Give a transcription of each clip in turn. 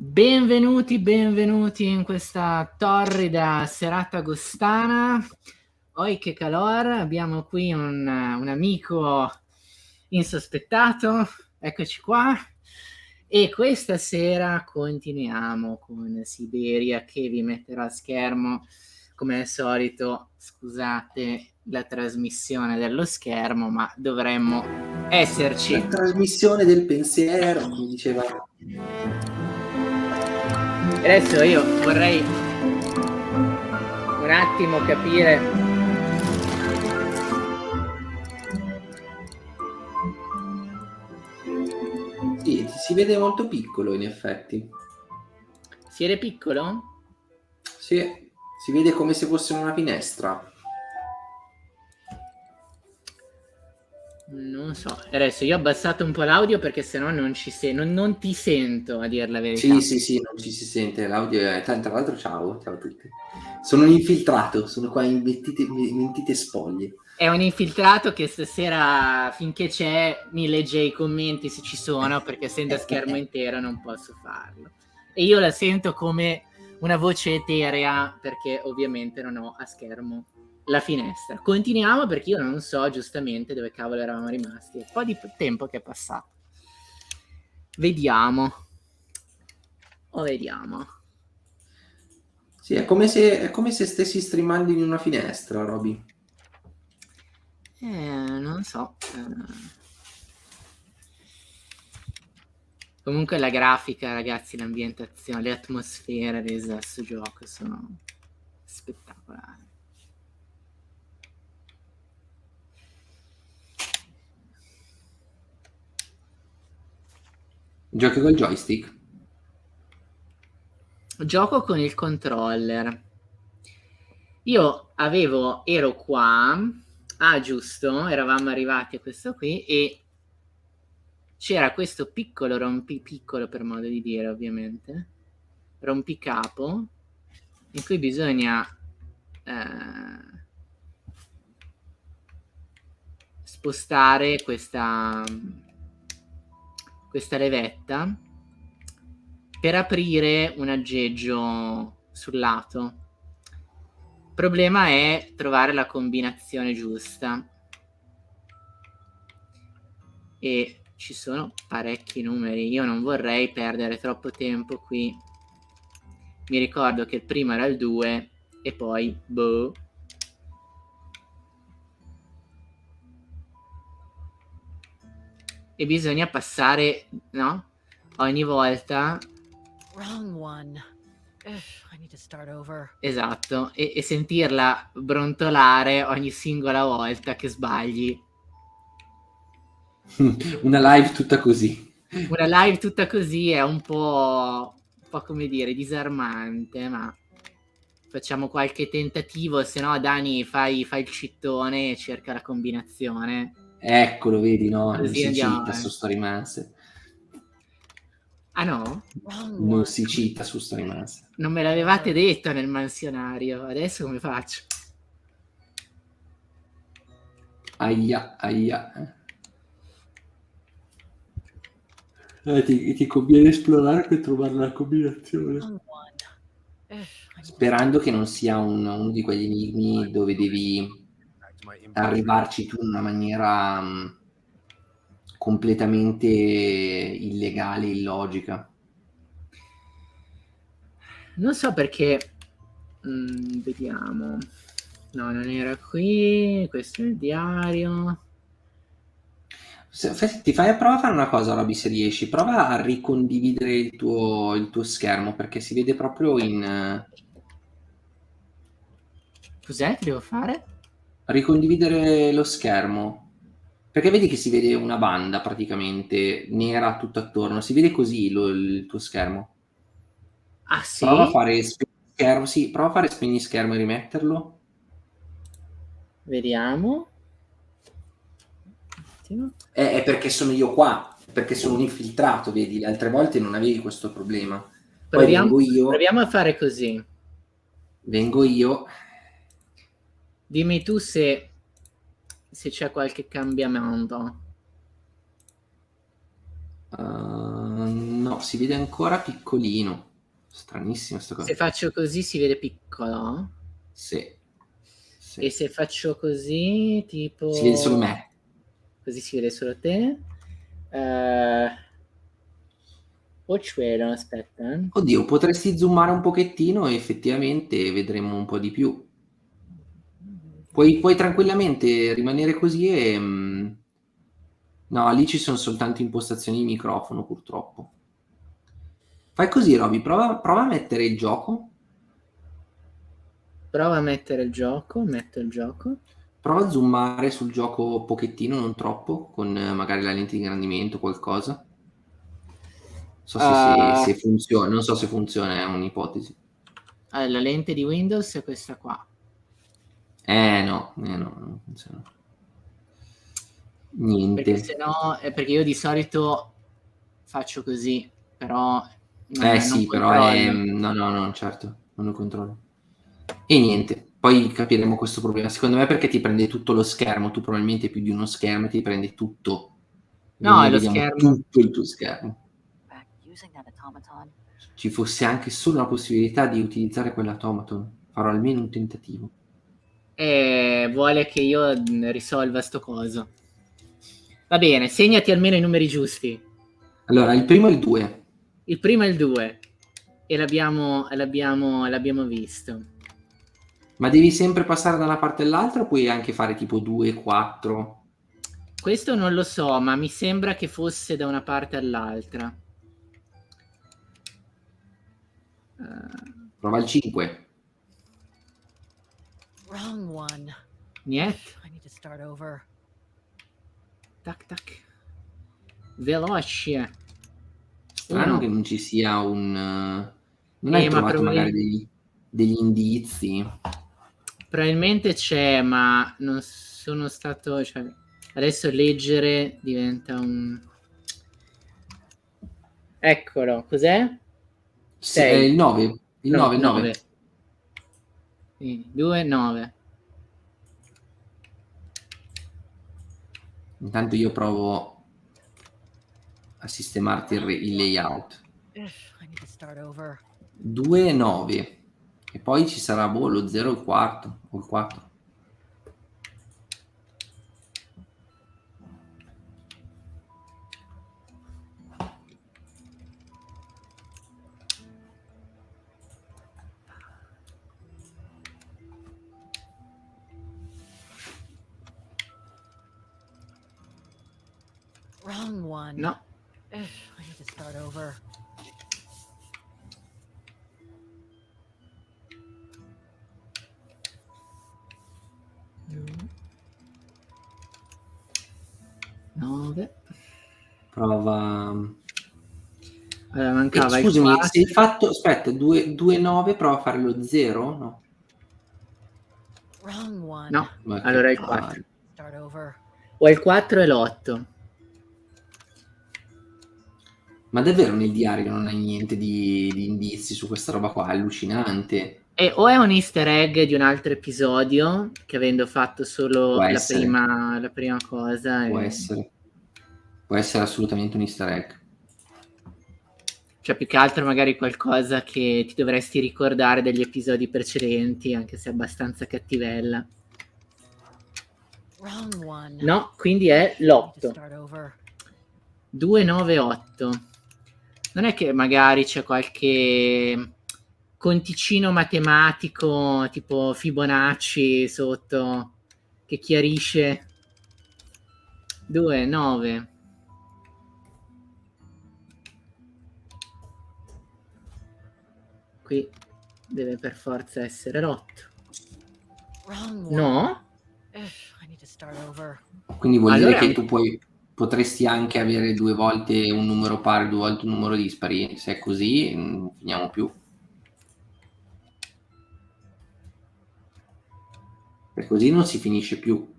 Benvenuti in questa torrida serata agostana. Oi che calor, abbiamo qui un amico insospettato, eccoci qua. E questa sera continuiamo con Syberia, che vi metterò a schermo come al solito. Scusate la trasmissione dello schermo, ma dovremmo esserci. La trasmissione del pensiero, come diceva. Adesso io vorrei un attimo capire. Sì, si vede molto piccolo in effetti. Si vede piccolo? Sì, si vede come se fosse una finestra. Non so, adesso io ho abbassato un po' l'audio perché sennò non ti sento, a dir la verità. Sì, non ci si sente, l'audio è... Tra l'altro ciao a tutti. Sono un infiltrato, sono qua in mentite spoglie. È un infiltrato che stasera, finché c'è, mi legge i commenti se ci sono, perché essendo a schermo intero non posso farlo. E io la sento come una voce eterea, perché ovviamente non ho a schermo la finestra. Continuiamo perché io non so giustamente dove cavolo eravamo rimasti. È un po' di tempo che è passato. Vediamo. Vediamo. Sì, è come se stessi streamando in una finestra, Roby. Non so. Comunque la grafica, ragazzi, l'ambientazione, le atmosfere rese a questo gioco sono spettacolari. Giochi col joystick? Gioco con il controller. Io ero qua. Ah, giusto, eravamo arrivati a questo qui e c'era questo piccolo piccolo per modo di dire, ovviamente, rompicapo, in cui bisogna spostare questa levetta per aprire un aggeggio sul lato. Il problema è trovare la combinazione giusta. E ci sono parecchi numeri. Io non vorrei perdere troppo tempo qui. Mi ricordo che il primo era il 2 e poi boh. E bisogna passare, no? Ogni volta. Wrong one. I need to start over. Esatto, e sentirla brontolare ogni singola volta che sbagli. Una live tutta così. Una live tutta così è un po' come dire, disarmante, ma facciamo qualche tentativo, se no Dani fai il cittone e cerca la combinazione. Eccolo, vedi, no? Così non si andiamo cita avanti. su Story Master. Ah no? Non si cita su Story Master. Non me l'avevate detto nel mansionario, adesso come faccio? Aia. Ti conviene esplorare per trovare la combinazione. Sperando che non sia uno di quegli enigmi dove devi arrivarci tu in una maniera completamente illegale, illogica. Non so perché. Vediamo. No, non era qui. Questo è il diario. Ti fai a prova a fare una cosa, Roby, se riesci. Prova a ricondividere il tuo schermo, perché si vede proprio in... Cos'è che devo fare? Ricondividere lo schermo. Perché vedi che si vede una banda praticamente nera tutto attorno. Si vede così il tuo schermo. Ah, sì? Prova a fare spegni schermo. Sì, prova a fare spegni schermo e rimetterlo. Vediamo. È perché sono io qua, perché sono un infiltrato, vedi, le altre volte non avevi questo problema. Poi vengo io. Proviamo a fare così. Vengo io. Dimmi tu se c'è qualche cambiamento. No, si vede ancora piccolino. Stranissima sta cosa. Se faccio così si vede piccolo? Sì. E se faccio così, tipo... Si vede solo me. Così si vede solo te? O cielo, aspetta. Oddio, potresti zoomare un pochettino e effettivamente vedremo un po' di più. Puoi tranquillamente rimanere così e... No, lì ci sono soltanto impostazioni di microfono, purtroppo. Fai così, Roby, prova a mettere il gioco. Prova a mettere il gioco, metto il gioco. Prova a zoomare sul gioco un pochettino, non troppo, con magari la lente di ingrandimento o qualcosa. Se funziona, non so se funziona, è un'ipotesi. La lente di Windows è questa qua. No, non funziona. Niente. Perché se no, perché io di solito faccio così, però non Sì, però no, certo, non lo controllo. E niente, poi capiremo questo problema. Secondo me perché ti prende tutto lo schermo, tu probabilmente più di uno schermo ti prende tutto. No, Noi è lo vediamo schermo. tutto il tuo schermo. Ci fosse anche solo la possibilità di utilizzare quell'automaton, farò almeno un tentativo. E vuole che io risolva sto coso. Va bene, segnati almeno i numeri giusti. Allora, il primo è il 2. Il primo è il 2 e l'abbiamo visto. Ma devi sempre passare da una parte all'altra o puoi anche fare tipo 2, 4? Questo non lo so, ma mi sembra che fosse da una parte all'altra. Prova il 5. Wrong one. Niente. I need to start over. Tac tac. Veloce. Strano Uno. che non ci sia un... non hai ma trovato magari degli indizi? probabilmente c'è, ma non sono stato... Cioè, adesso leggere diventa un... Eccolo, cos'è? È il 9. Il No, 9, il 9. 2, 9. Intanto io provo a sistemarti il layout. I need to start over. 2, 9. E poi ci sarà lo 0 e il quarto, o il 4. Wrong one. No. I need to start over. Nove. Prova... Allora, mancava il scusami, 4. se hai fatto... Aspetta, 2, 9, prova a fare lo 0? No. Wrong one. No, Ma allora che il 4. Start over. O il 4 e l'8. Ma davvero nel diario non hai niente di indizi su questa roba qua? È allucinante. E o è un easter egg di un altro episodio, che avendo fatto solo Può la essere. prima cosa... Può essere. Può essere assolutamente un easter egg. Cioè, più che altro magari qualcosa che ti dovresti ricordare degli episodi precedenti, anche se è abbastanza cattivella. Wrong one. No, quindi è I need to l'8. start over. 2, 9, 8. Non è che magari c'è qualche conticino matematico tipo Fibonacci sotto che chiarisce? 2, 9. Qui deve per forza essere l'8. Wrong one. No? I need to start over. Quindi vuol Allora- dire che tu potresti anche avere 2 volte un numero pari, 2 volte un numero dispari. Se è così, non finiamo più. Per così non si finisce più.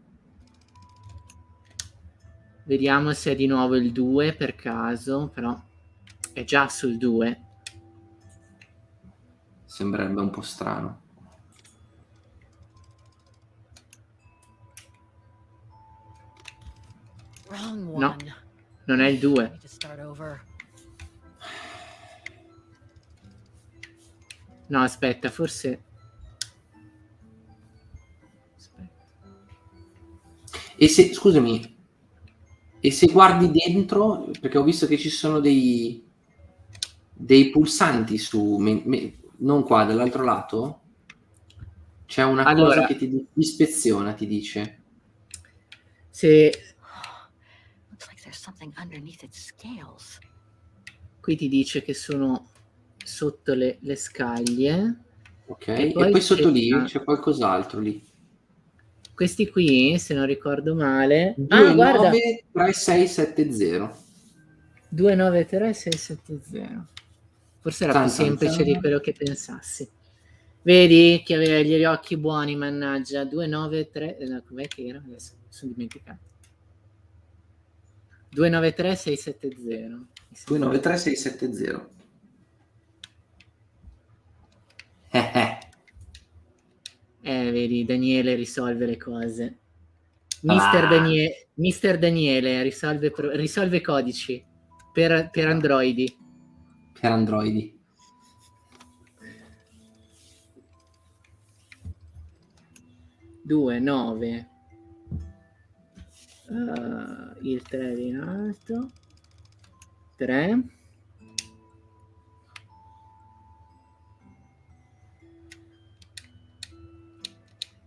Vediamo se è di nuovo il 2 per caso, però è già sul 2. Sembrerebbe un po' strano. Wrong one. No, non è il 2. I need to start over. No, aspetta, forse... Aspetta. E se, scusami, e se guardi dentro, perché ho visto che ci sono dei pulsanti su, non qua, dall'altro lato, c'è una cosa Allora, che ti ispeziona, ti dice. se Looks like there's something underneath its scales. qui ti dice che sono sotto le scaglie, Ok, e e poi sotto lì c'era- c'è qualcos'altro lì. questi qui, se non ricordo male... 2, Ah, guarda! 9, 3, 6, 7, 0. 293670. Forse era più Zan, zan, semplice di zan. quello che pensassi. Vedi che aveva gli occhi buoni, mannaggia. 293, no, com'è che era? Adesso sono dimenticato. 293670. 2, 9, 3, 6, 7, 0. Vedi, Daniele risolve le cose. Ah. Mister Daniele risolve codici per androidi. Per androidi. Due, 9. Il 3 in alto. 3.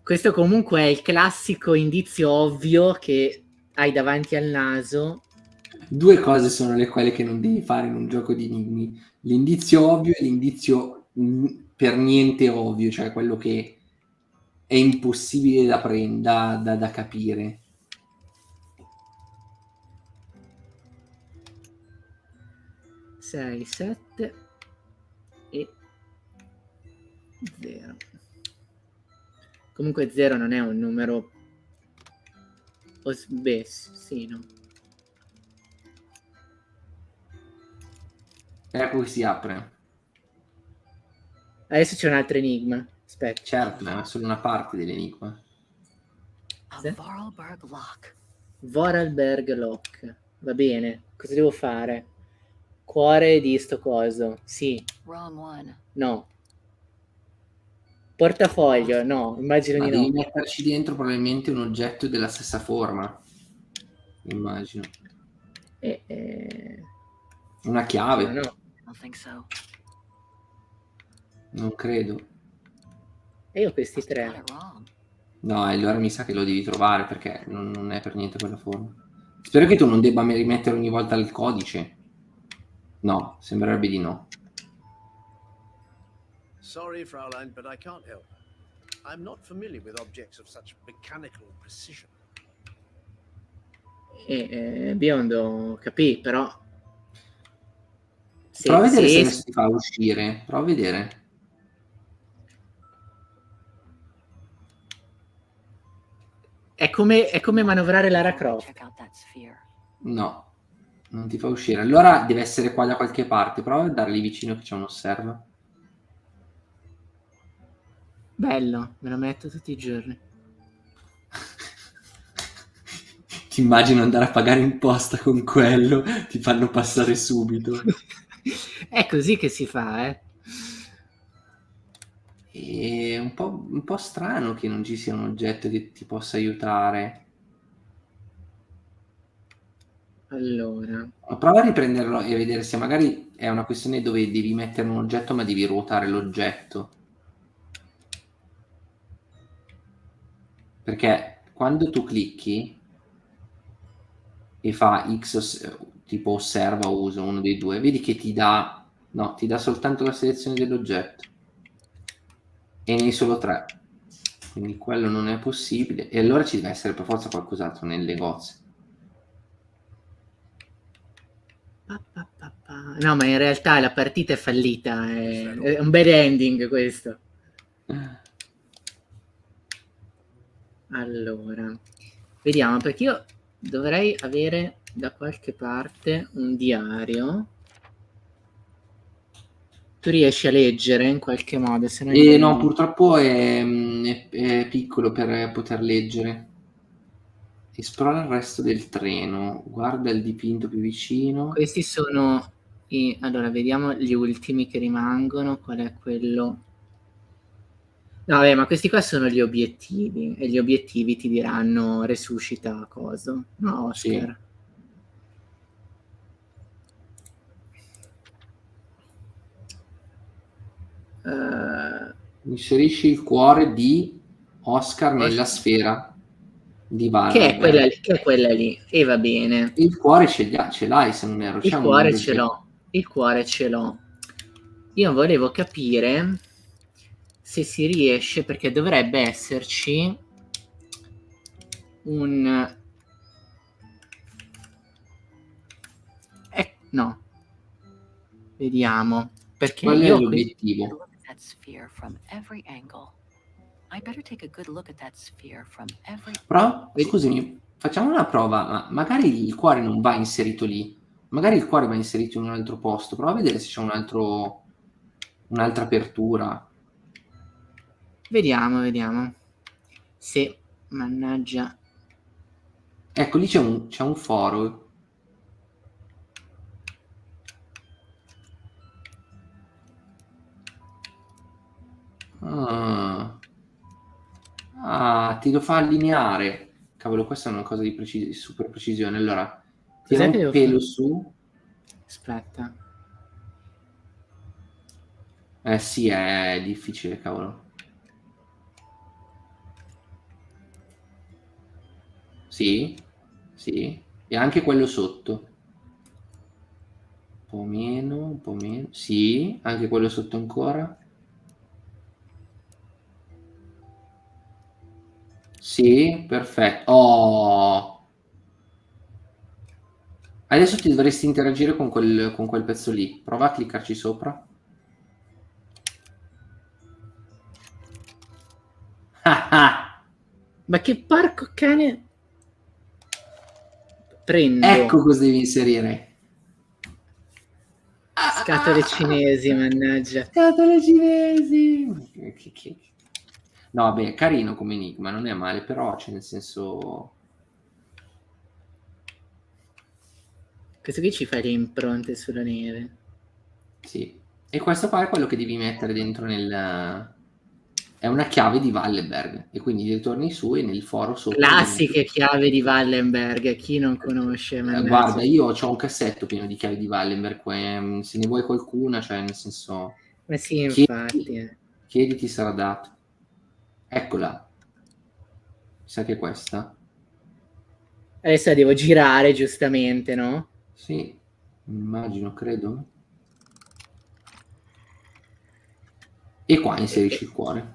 Questo comunque è il classico indizio ovvio che hai davanti al naso. Due cose sono le quelle che non devi fare in un gioco di enigmi: l'indizio ovvio e l'indizio per niente ovvio, cioè quello che è impossibile da capire. Sei, 7 e 0. Comunque 0 non è un numero... Beh, sì, no. Ecco che si apre. Adesso c'è un altro enigma. Aspetta. Certo, è solo una parte dell'enigma. A Sì? Vorarlberg lock. Vorarlberg Lock. Va bene. Cosa devo fare? Cuore di sto coso. Sì. Wrong one. No. Portafoglio. No. Immagino Ma di devi no. metterci dentro probabilmente un oggetto della stessa forma, immagino. Una chiave? No. I don't think so. Non credo. E io questi Must have got 3. it wrong. No, allora mi sa che lo devi trovare perché non è per niente quella forma. Spero che tu non debba rimettere ogni volta il codice. No, sembrerebbe di no. Sorry, Fraulein, but I can't help. I'm not familiar with objects of such mechanical precision. Biondo, capì, però... Prova a vedere se adesso ti fa uscire. Prova a vedere. È come manovrare Lara Croft. Check out that sphere. No, non ti fa uscire. Allora deve essere qua da qualche parte. Prova a dargli vicino che c'è un osserva. Bello, me lo metto tutti i giorni. Ti immagino andare a pagare imposta con quello, ti fanno passare subito. È così che si fa, eh. È un po' strano che non ci sia un oggetto che ti possa aiutare. Allora, Prova a riprenderlo e vedere se magari è una questione dove devi mettere un oggetto ma devi ruotare l'oggetto. Perché quando tu clicchi e fa X, tipo osserva o usa uno dei due, vedi che ti dà, no, ti dà soltanto la selezione dell'oggetto e ne hai solo 3, quindi quello non è possibile e allora ci deve essere per forza qualcos'altro nel negozio. no, ma in realtà la partita è fallita, è un bad ending questo. Allora, vediamo, perché io dovrei avere da qualche parte un diario. Tu riesci a leggere in qualche modo? Se no No, purtroppo è piccolo per poter leggere. Esplora il resto del treno, guarda il dipinto più vicino. questi sono E allora vediamo gli ultimi che rimangono. Qual è quello? No, vabbè, ma questi qua sono gli obiettivi. E gli obiettivi ti diranno resuscita coso. No, Oscar. Sì. Inserisci il cuore di Oscar nella sfera di Wallenberg. Che è quella lì. E va bene. Il cuore ce l'hai, se non erro. Il C'è un cuore ce oggetto. l'ho. Il cuore ce l'ho. Io volevo capire se si riesce, perché dovrebbe esserci un... no. Vediamo. Perché Quello è io... l'obiettivo. Look at that sphere from every angle. I better take a good look at that sphere from every. Però, scusami, facciamo una prova. Ma magari il cuore non va inserito lì. Magari il cuore va inserito in un altro posto. Prova a vedere se c'è un'altra apertura. Vediamo. Se... Mannaggia. Ecco, lì c'è un foro. Ti lo fa allineare. Cavolo, questa è una cosa di super precisione. Allora, tira Cos'è che un devo pelo fare? su. Aspetta. Sì, è difficile, cavolo. Sì, sì. E anche quello sotto. Un po' meno. Sì, anche quello sotto ancora. Sì, perfetto. Oh! Adesso ti dovresti interagire con quel pezzo lì. Prova a cliccarci sopra. Ah ah! Ma che porco cane... Prendo. Ecco cosa devi inserire. Scatole cinesi, mannaggia. Scatole cinesi. No, vabbè, carino come enigma, non è male, però c'è nel senso... Questo qui ci fa le impronte sulla neve. Sì. E questo qua è quello che devi mettere dentro nel... È una chiave di Wallenberg. E quindi ritorni su e nel foro sopra... Classiche chiave di Wallenberg, chi non conosce, mannaggia. Guarda, io ho un cassetto pieno di chiavi di Wallenberg, se ne vuoi qualcuna, cioè nel senso... Ma sì, infatti. Chiedi, ti sarà dato. Eccola. Mi sa che è questa? Adesso la devo girare, giustamente, no? Sì, immagino, credo. E qua inserisci il cuore.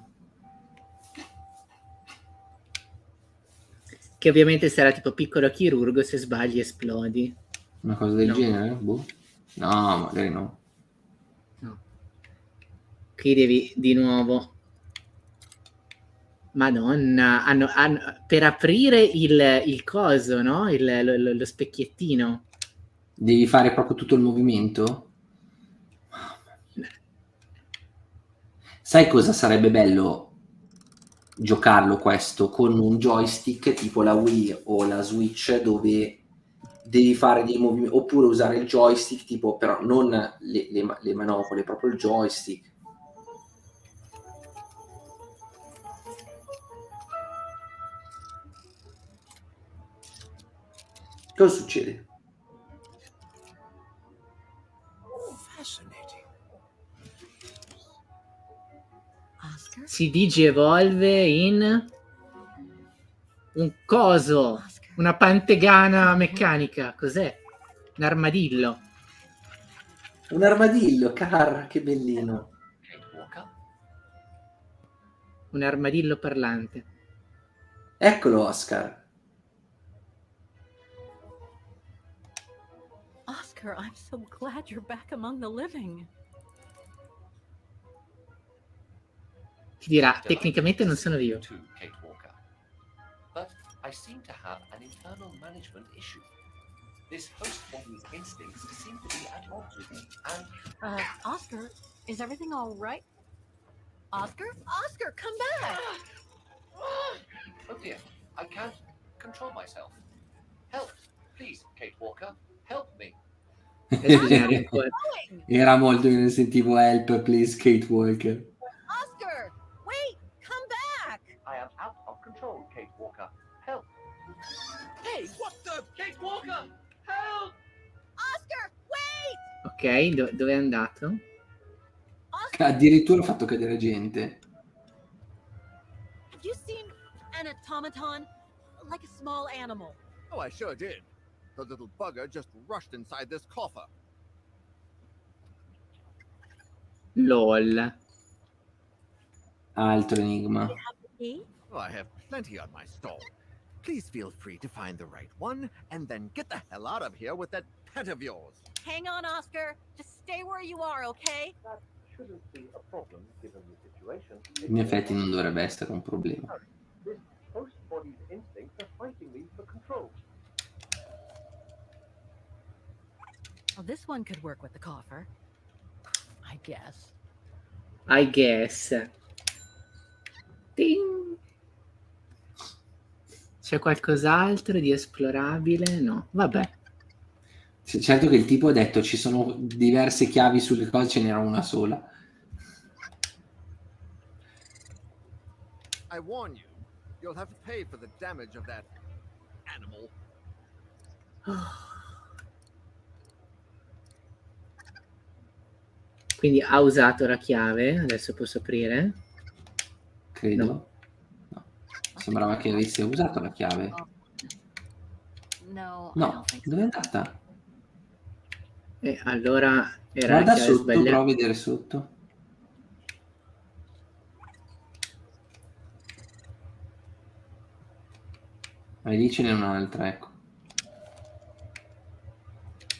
Che ovviamente sarà tipo piccolo chirurgo, se sbagli esplodi. Una cosa del No. genere? Boh. No, magari no. No. Qui devi di nuovo... Madonna, per aprire il coso, no? Lo specchiettino. Devi fare proprio tutto il movimento? Sai cosa sarebbe bello giocarlo questo con un joystick tipo la Wii o la Switch, dove devi fare dei movimenti, oppure usare il joystick tipo, però non le manopole, proprio il joystick. Cosa succede? Oscar? Si digievolve in un coso, una pantegana meccanica. Cos'è? Un armadillo. Un armadillo, car, che bellino. Un armadillo parlante. Eccolo, Oscar. Oscar, I'm so glad you're back among the living. Ti dirà, tecnicamente non sono vivo. But I seem to have an internal management issue. This host body's instincts seem to be at odds with me, and Oscar, is everything all right? Oscar? Oscar, come back! oh dear, I can't control myself. Help, please, Kate Walker, help me. Era molto che ne sentivo help, please, Kate Walker. Oscar, wait, come back. I am out of control, Kate Walker. Help! Hey, what the? Kate Walker! Help! Oscar, wait. Ok, dove è andato? Oscar, Addirittura ha fatto cadere gente. have you seen an automaton? Like a small animal. Oh, I sure did. The little bugger just rushed inside this coffer. LOL. Altro enigma. Key? Oh, I have plenty on my stall. Please feel free to find the right one, and then get the hell out of here with that pet of yours. Hang on, Oscar. Just stay where you are, okay? That shouldn't be a problem given the situation. In effetti non dovrebbe essere un problema. This host body's instincts are fighting me for control. Well, this one could work with the coffer, I guess. I guess. Ting. C'è qualcos'altro di esplorabile? No, vabbè. Certo che il tipo ha detto ci sono diverse chiavi sulle cose, ce n'era una sola. I warn you, you'll have to pay for the damage of that animal. Quindi ha usato la chiave, adesso posso aprire? Credo. No. No. Sembrava che avesse usato la chiave. No, I No, don't think so. dove è andata? E allora era Guarda la chiave sotto, sbagliata. prova a vedere sotto. Ma lì ce n'è un'altra, ecco.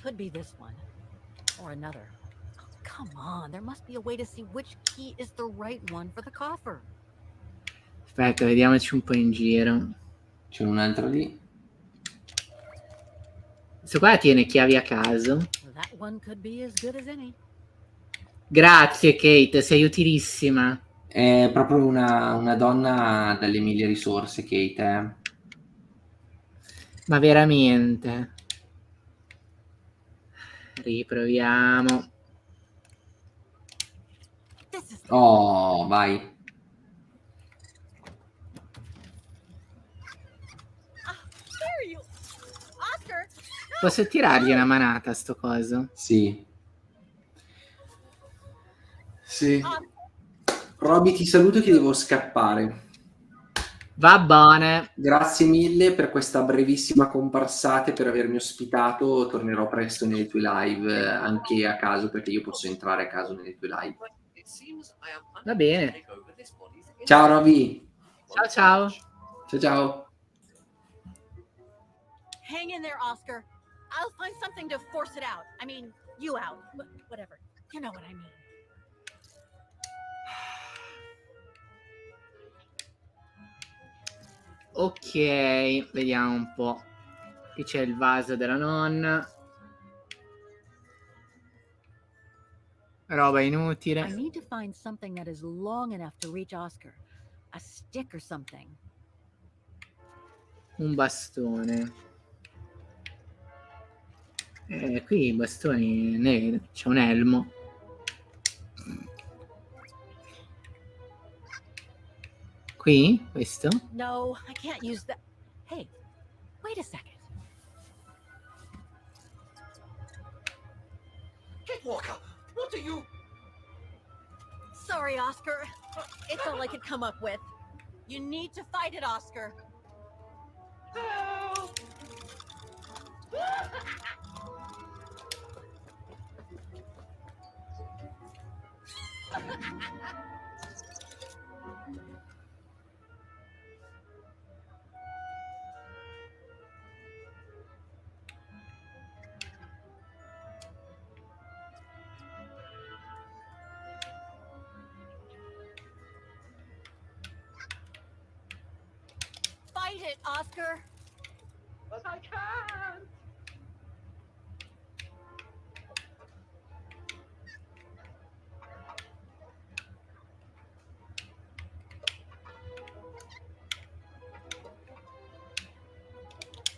Could be this one or another. Oh, come on, there must be a way to see which key is the right one for the coffer. Aspetta, vediamoci un po' in giro. C'è un'altra lì. Questo qua tiene chiavi a caso. That one could be as good as any. Grazie Kate, sei utilissima. È proprio una donna dalle mille risorse, Kate, Ma veramente. Riproviamo. This is Oh, vai. there you. Oscar, Posso tirargli una manata a sto coso? Sì. Sì. Roby, ti saluto che devo scappare. Va bene. Grazie mille per questa brevissima comparsata e per avermi ospitato. Tornerò presto nelle tue live, anche a caso, perché io posso entrare a caso nelle tue live. It seems I am Va unable bene. to take over this body's Ciao instincts. Roby. Ciao ciao. Ciao ciao. hang in there, Oscar. I'll find something to force it out. I mean, you out. Whatever. You know what I mean. Ok, vediamo un po'. Qui c'è il vaso della nonna. Roba I inutile. need to find something that is long enough to reach Oscar. A stick or something. Un bastone. Qui i bastoni neri. C'è un elmo. Qui? Questo? No, I can't use that. Hey, wait a second. Kate Walker, what are you? Sorry, Oscar. It's all I could come up with. You need to fight it, Oscar. Help! Fight it, Oscar. But I can't.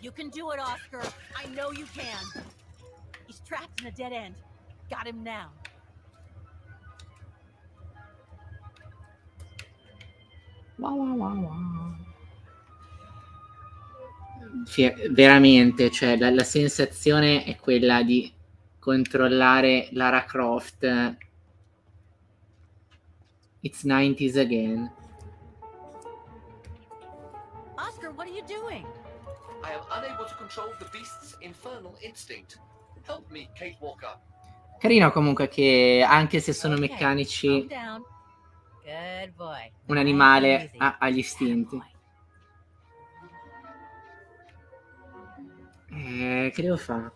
You can do it, Oscar. I know you can. He's trapped in a dead end. Got him now. Veramente, cioè la sensazione è quella di controllare Lara Croft. It's 90s again. Oscar, what are you doing? I am unable to control the beast's infernal instinct. Help me, Kate Walker. Carino comunque che anche se sono Okay, meccanici, calm down. Good boy. un Nice and animale easy. ha gli istinti. Attaboy. Che devo fare?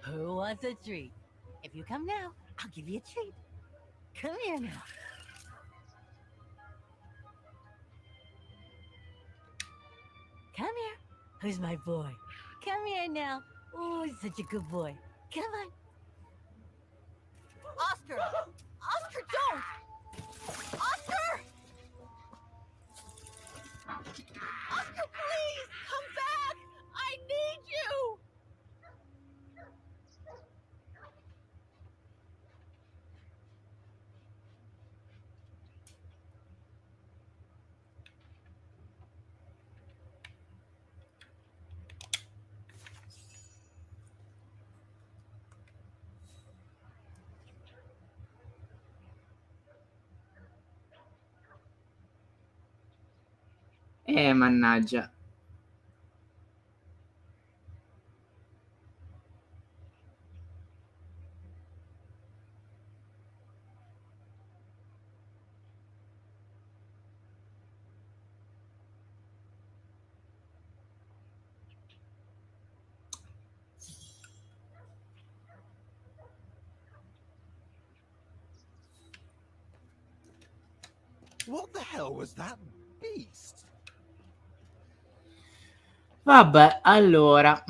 Who wants a treat? If you come now, I'll give you a treat. Come here now. Come here. Who's my boy? Come here now. Oh, he's such a good boy. Come on. Oscar! Oscar, don't! Oscar! Oscar, please! Come back! I need you! Mannaggia. What the hell was that beast? Vabbè, allora.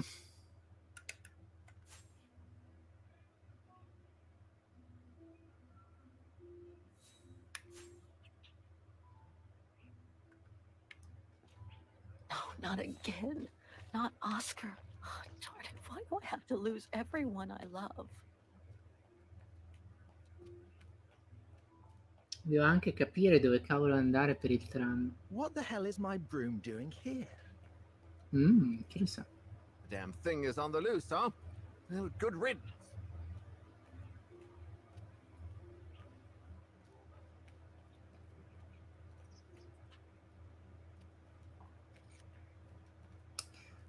No, not again. Not Oscar. Oh, darn it. Why do I have to lose everyone I love? Devo anche capire dove cavolo andare per il tram. What the hell is my broom doing here? Chi lo sa. The damn thing is on the loose, huh? Well, good riddance.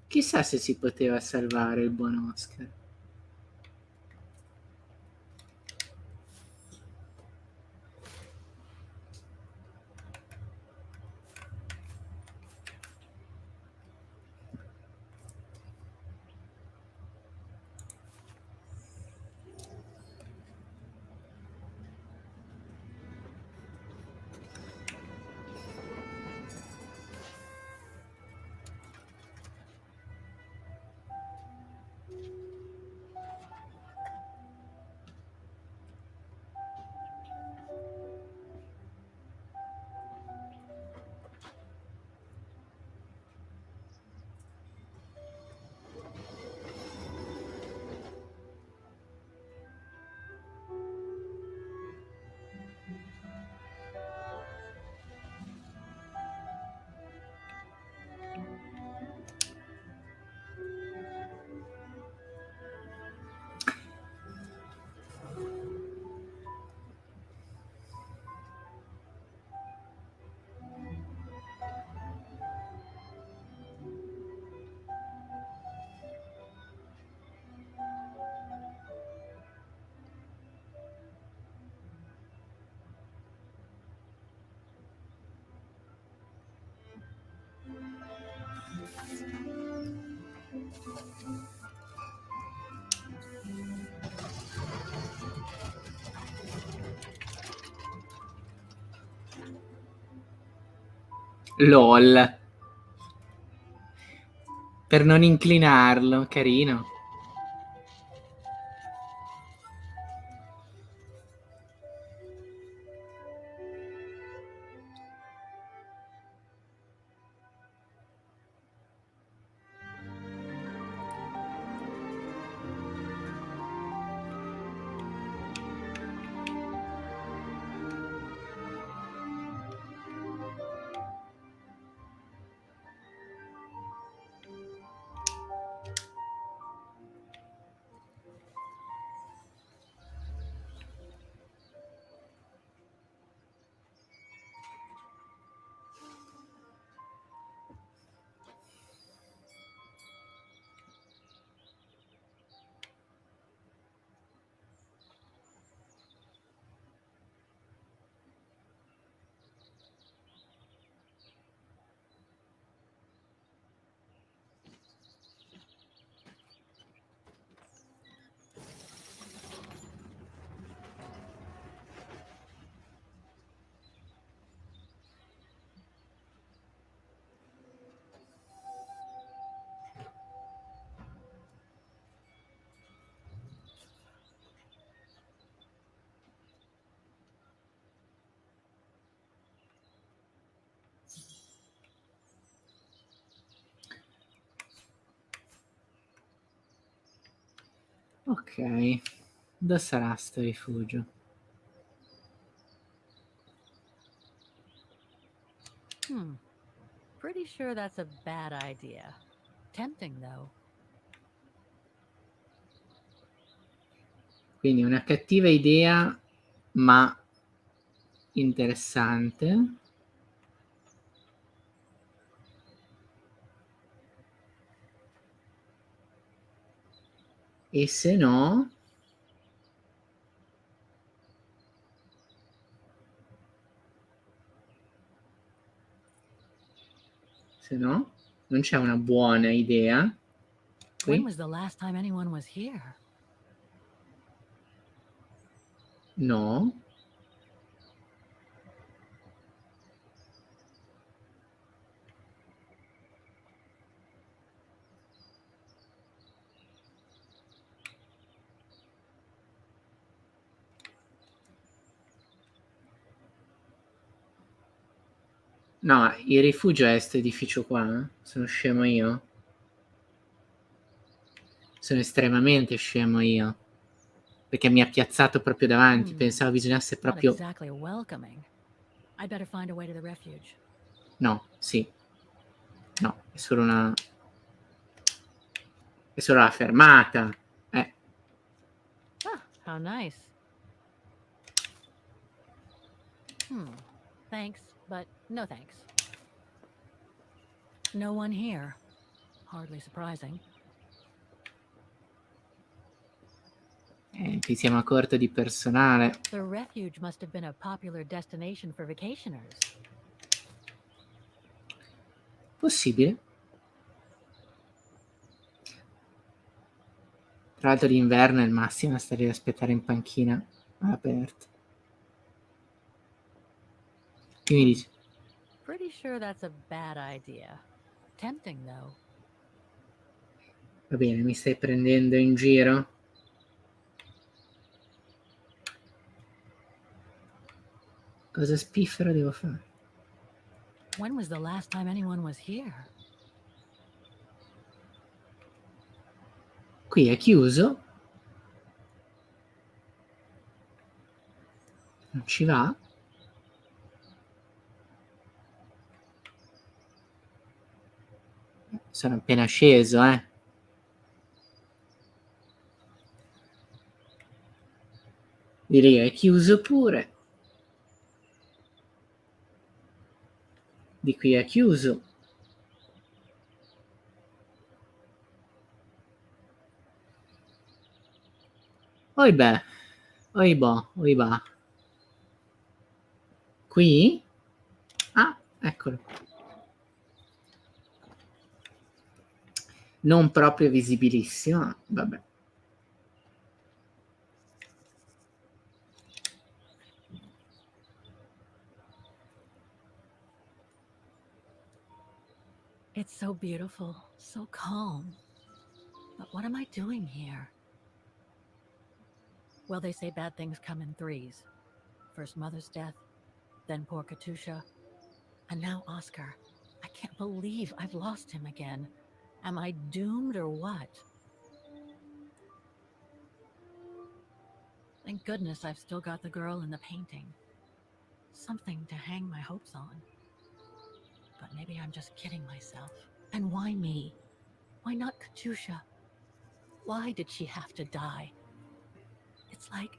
Chissà se si poteva salvare il buon Oscar. LOL. Per non inclinarlo, carino. Ok, dove sarà sto rifugio? Pretty sure that's a bad idea. Tempting, though. Quindi una cattiva idea, ma interessante. E se no... Se no, non c'è una buona idea. When Qui? was the last time anyone was here? No. No, il rifugio è questo edificio qua. Sono scemo io. Sono estremamente scemo io. Perché mi ha piazzato proprio davanti. Pensavo bisognasse Not proprio... exactly welcoming. I'd better find a way to the refuge. No, sì. No, è solo una... È solo la fermata. Ah, how nice. Thanks, but no thanks. No one here. Hardly surprising. Qui siamo a corto di personale. The refuge must have been a popular destination for vacationers. Possibile. Tra l'altro d'inverno è il massimo stare ad aspettare in panchina all'aperto. Che mi dici? Pretty sure that's a bad idea. Tempting, though. Va bene, mi stai prendendo in giro? Cosa spiffero devo fare? When was the last time anyone was here? Qui è chiuso. Non ci va. Sono appena sceso, Di lì è chiuso pure. Di qui è chiuso. Oibè. Oibò, oibà. Qui? Ah, eccolo. Non proprio visibilissimo, vabbè. It's so beautiful, so calm. But what am I doing here? Well, they say bad things come in threes. First mother's death, then poor Katusha, and now Oscar. I can't believe I've lost him again. Am I doomed or what? Thank goodness I've still got the girl in the painting. Something to hang my hopes on. But maybe I'm just kidding myself. And why me? Why not Katusha? Why did she have to die? It's like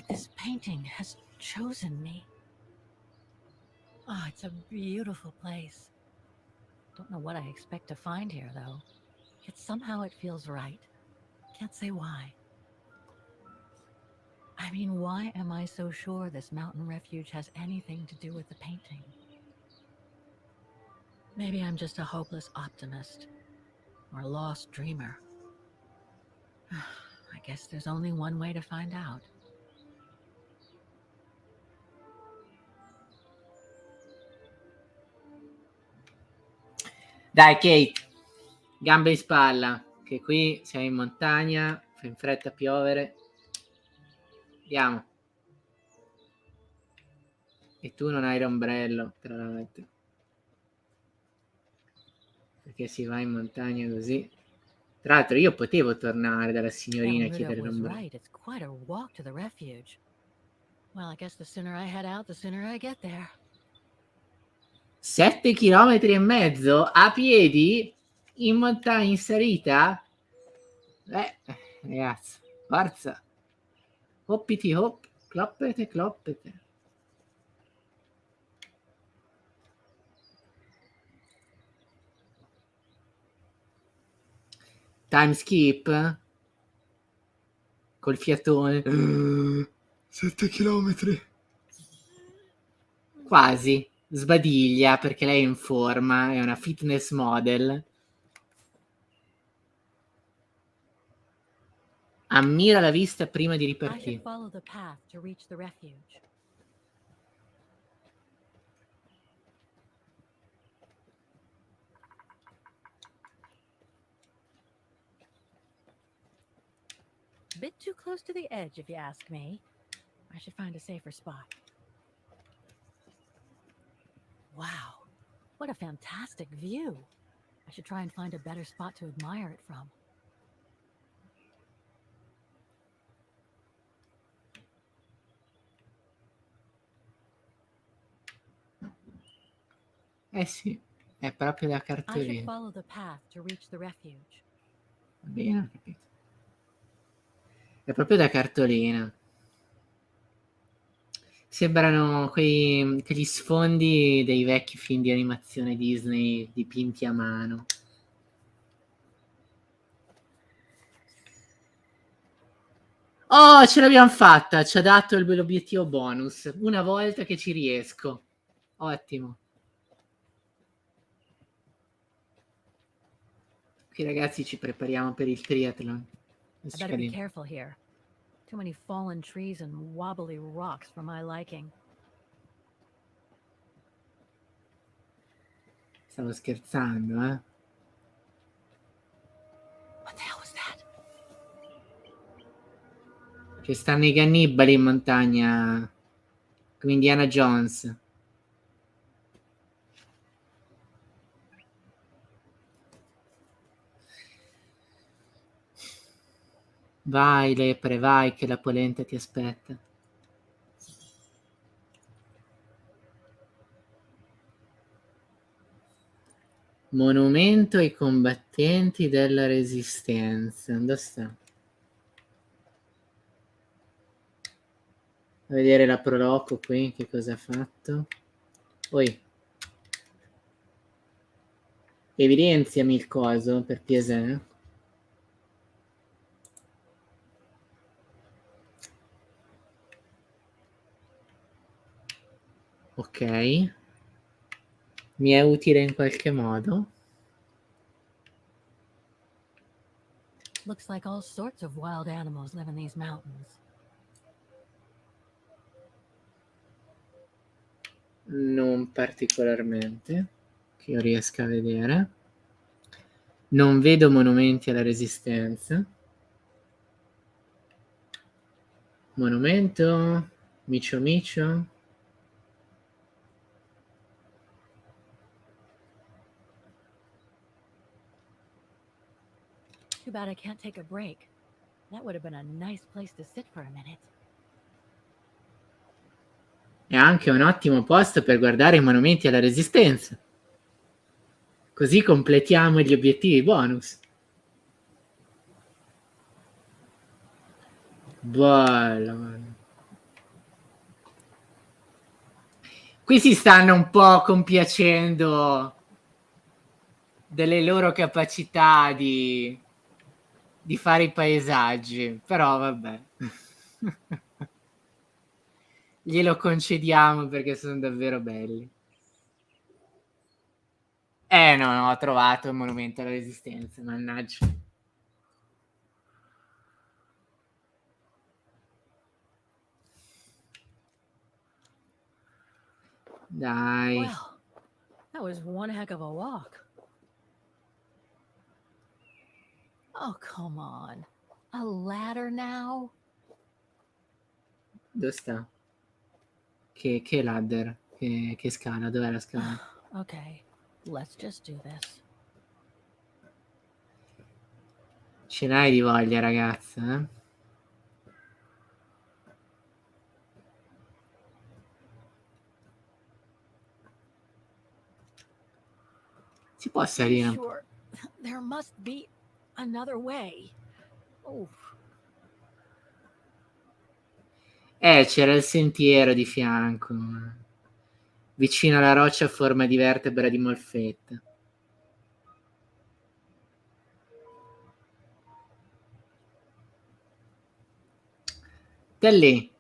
this painting has chosen me. Oh, it's a beautiful place. Don't know what I expect to find here, though. Yet somehow it feels right. Can't say why. I mean, why am I so sure this mountain refuge has anything to do with the painting? Maybe I'm just a hopeless optimist. Or a lost dreamer. I guess there's only one way to find out. Dai, Kate. Gambe in spalla. Che qui siamo in montagna. Fa in fretta a piovere. Andiamo. E tu non hai l'ombrello, tra l'altro. Perché si va in montagna così. Tra l'altro io potevo tornare dalla signorina e Roberto chiedere was l'ombrello. right. It's quite a walk to the refuge. Well, I guess the sooner I head out, the sooner I get there. 7 chilometri e mezzo a piedi in montagna in salita? Ragazzi, forza. Hoppiti hop, cloppete, cloppete. Time skip? Col fiatone. 7 chilometri. Quasi. Sbadiglia perché lei è in forma, è una fitness model. Ammira la vista prima di I should ripartire. follow the path to reach the refuge. Bit too close to the edge, if you ask me. I should find a safer spot. Wow, what a fantastic view. I should try and find a better spot to admire it from. Eh sì, è proprio da I should cartolina. follow the path to reach the refuge. Va bene, ho capito. È proprio da cartolina. Sembrano quegli sfondi dei vecchi film di animazione Disney dipinti a mano. Oh, ce l'abbiamo fatta! Ci ha dato l'obiettivo bonus. Una volta che ci riesco. Ottimo. Ok, ragazzi, ci prepariamo per il triathlon. I better be careful here. Too many fallen trees and wobbly rocks for my liking. Stavo scherzando, eh? What the hell was that? Ci stanno i cannibali in montagna. Come Indiana Jones. Vai, lepre, vai, che la polenta ti aspetta. Monumento ai combattenti della resistenza. Dove sta? A vedere la proloco qui, che cosa ha fatto. Poi evidenziami il coso, per piacere. Ok. Mi è utile in qualche modo? Looks like all sorts of wild animals live in these mountains. Non particolarmente, che io riesca a vedere. Non vedo monumenti alla resistenza. Monumento, micio micio. Too bad I can't take a break. That would have been a nice place to sit for a minute. È anche un ottimo posto per guardare i monumenti alla resistenza. Così completiamo gli obiettivi bonus. Bello. Qui si stanno un po' compiacendo delle loro capacità di fare i paesaggi, però vabbè. Glielo concediamo perché sono davvero belli. No, ho trovato il monumento alla resistenza, mannaggia. Dai. Well, that was one heck of a walk. Oh, come on. A ladder now? Dove sta? Che ladder? Che scala? Dov'è la scala? Okay, let's just do this. Ce n'hai di voglia, ragazza, eh? Si può salire? Sure, there must be another way. Oh, C'era il sentiero di fianco, vicino alla roccia a forma di vertebra di molfetta. Da lì.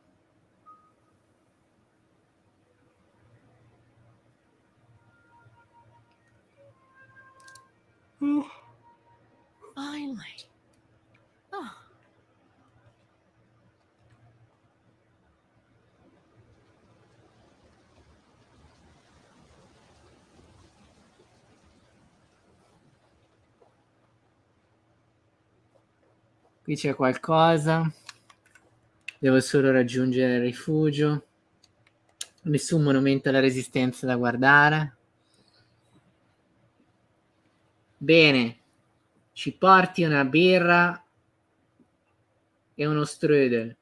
finally. Oh, Qui c'è qualcosa. Devo solo raggiungere il rifugio. Nessun monumento alla resistenza da guardare. Bene. Ci porti una birra e uno strudel.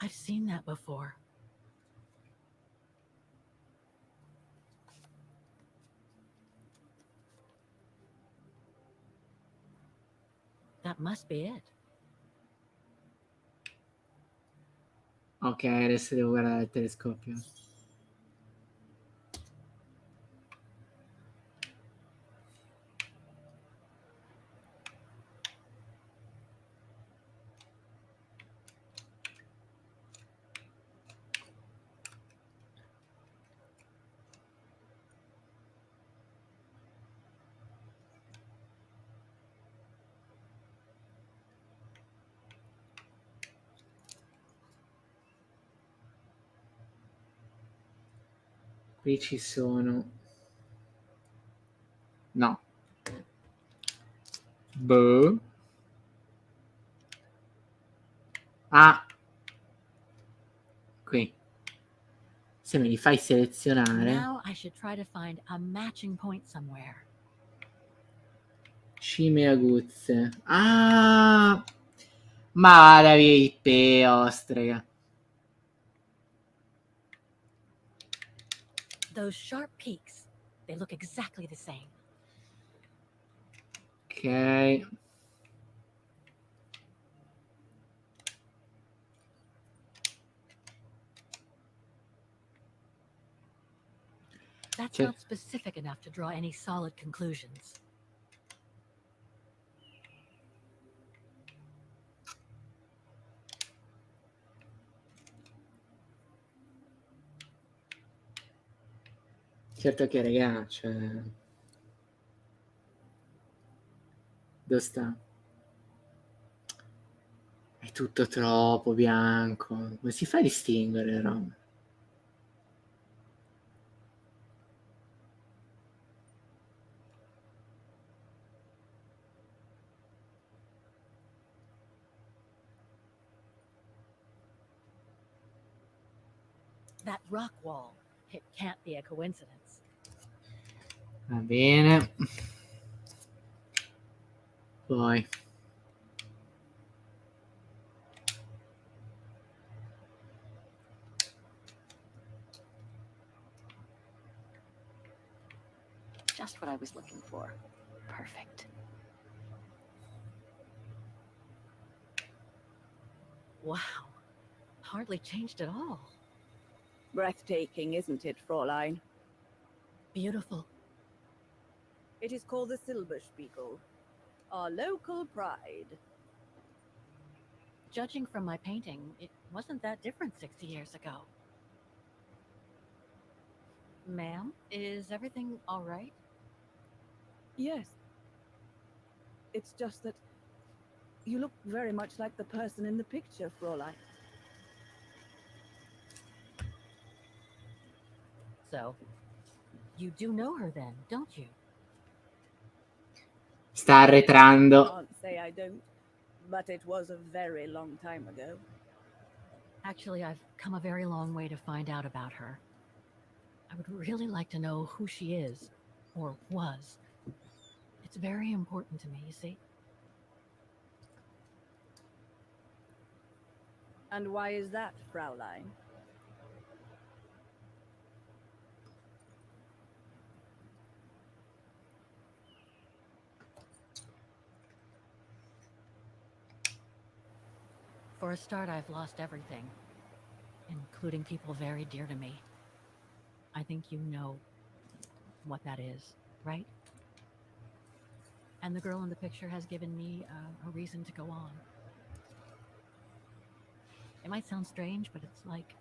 I've seen that before. That must be it. Ok, adesso devo guardare il telescopio. Qui ci sono... No. Boh. Ah. Qui. Se me li fai selezionare... Now I should try to find a matching point somewhere. Cime aguzze. Ah! Ma vada via i pe, ostrega. Those sharp peaks, they look exactly the same. Ok. That's Sure. not specific enough to draw any solid conclusions. Certo che, raga, cioè... Dove sta? È tutto troppo bianco. Come si fa a distinguere le robe? That rock wall, it can't be a coincidence. Va bene. Poi... Just what I was looking for. Perfect. Wow, hardly changed at all. Breathtaking, isn't it, Fräulein? Beautiful. It is called the Silberspiegel, our local pride. Judging from my painting, it wasn't that different 60 years ago. Ma'am, is everything all right? Yes. It's just that you look very much like the person in the picture, Fräulein. So, you do know her then, don't you? Sta arretrando. Can't say I don't, but it was a very long time ago. Actually, I've come a very long way to find out about her. I would really like to know who she is, or was. It's very important to me, you see. And why is that, Fraulein? For a start, I've lost everything, including people very dear to me. I think you know what that is, right? And the girl in the picture has given me a reason to go on. It might sound strange, but it's like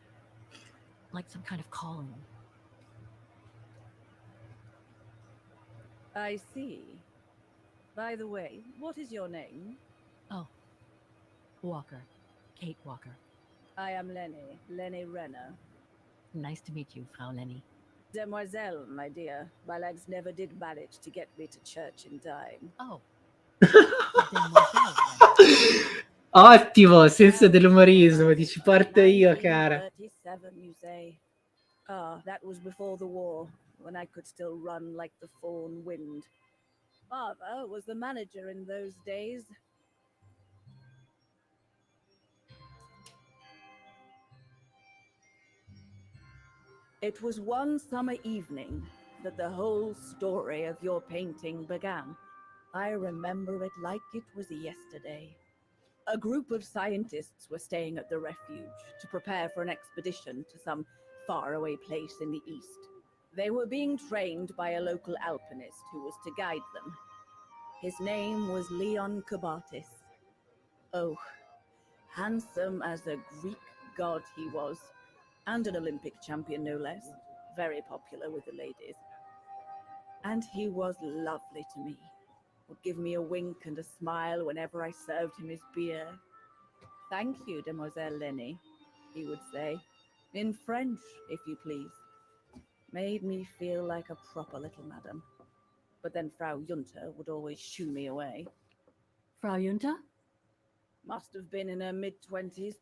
some kind of calling. I see. By the way, what is your name? Oh, Walker. Kate Walker. I am Lenny Renner. Nice to meet you, Frau Lenny. Demoiselle, my dear. My legs never did manage to get me to church in time. Oh. Demoiselle Lenny. Ottimo, senso dell'umorismo, dici porto io, cara. 1937, you say? Ah, that was before the war, when I could still run like the fawn wind. Father was the manager in those days. It was one summer evening that the whole story of your painting began. I remember it like it was yesterday. A group of scientists were staying at the refuge to prepare for an expedition to some faraway place in the east. They were being trained by a local alpinist who was to guide them. His name was Leon Kubatis. Oh, handsome as a Greek god he was, and an Olympic champion no less, very popular with the ladies. And he was lovely to me, would give me a wink and a smile whenever I served him his beer. Thank you, Demoiselle Lenny, he would say, in French, if you please. Made me feel like a proper little madam. But then Frau Junta would always shoo me away. Frau Junta? Must have been in her mid-20s.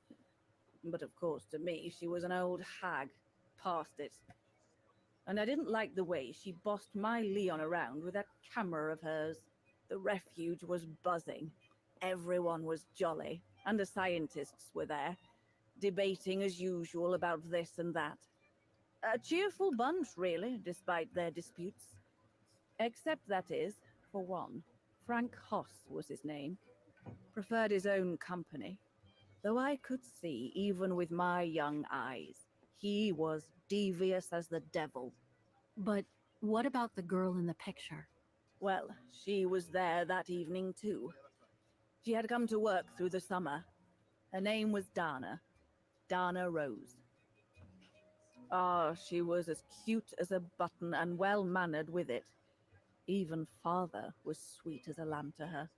But of course, to me, she was an old hag, past it. And I didn't like the way she bossed my Leon around with that camera of hers. The refuge was buzzing. Everyone was jolly, and the scientists were there, debating as usual about this and that. A cheerful bunch, really, despite their disputes. Except, that is, for one, Frank Hoss was his name. Preferred his own company. Though I could see, even with my young eyes, he was devious as the devil. But what about the girl in the picture? Well, she was there that evening too. She had come to work through the summer. Her name was Dana Rose. Ah, she was as cute as a button and well-mannered with it. Even father was sweet as a lamb to her.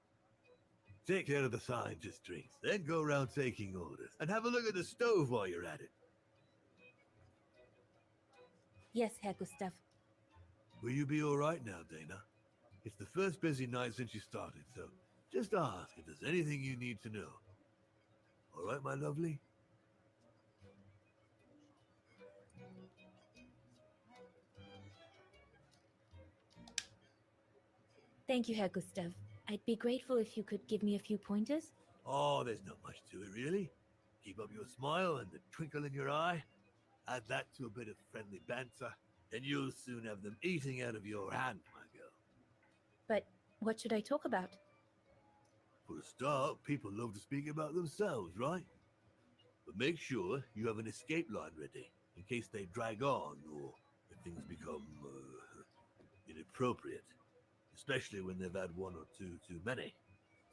Take care of the scientist drinks, then go around taking orders. And have a look at the stove while you're at it. Yes, Herr Gustav. Will you be all right now, Dana? It's the first busy night since you started, so just ask if there's anything you need to know. All right, my lovely? Thank you, Herr Gustav. I'd be grateful if you could give me a few pointers. Oh, there's not much to it, really. Keep up your smile and the twinkle in your eye. Add that to a bit of friendly banter, and you'll soon have them eating out of your hand, my girl. But what should I talk about? For a start, people love to speak about themselves, right? But make sure you have an escape line ready, in case they drag on, or if things become, inappropriate. Especially when they've had one or two too many.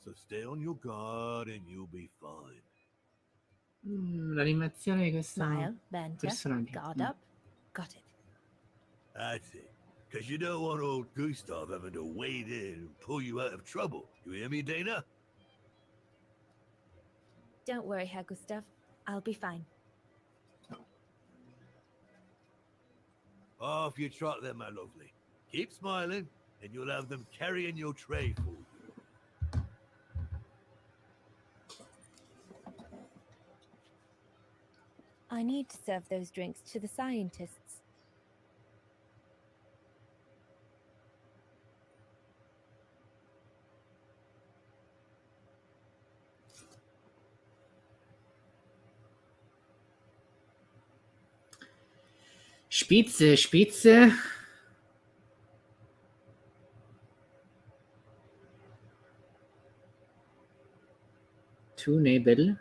So stay on your guard and you'll be fine. L'animazione di questo Smile, banter, personaggio. guard up. Got it. That's it. Because you don't want old Gustav having to wade in and pull you out of trouble. You hear me, Dana? Don't worry, Herr Gustav. I'll be fine. Off you trot then, my lovely. Keep smiling, and you'll have them carrying your tray for you. I need to serve those drinks to the scientists. Spitze. Two Nebel.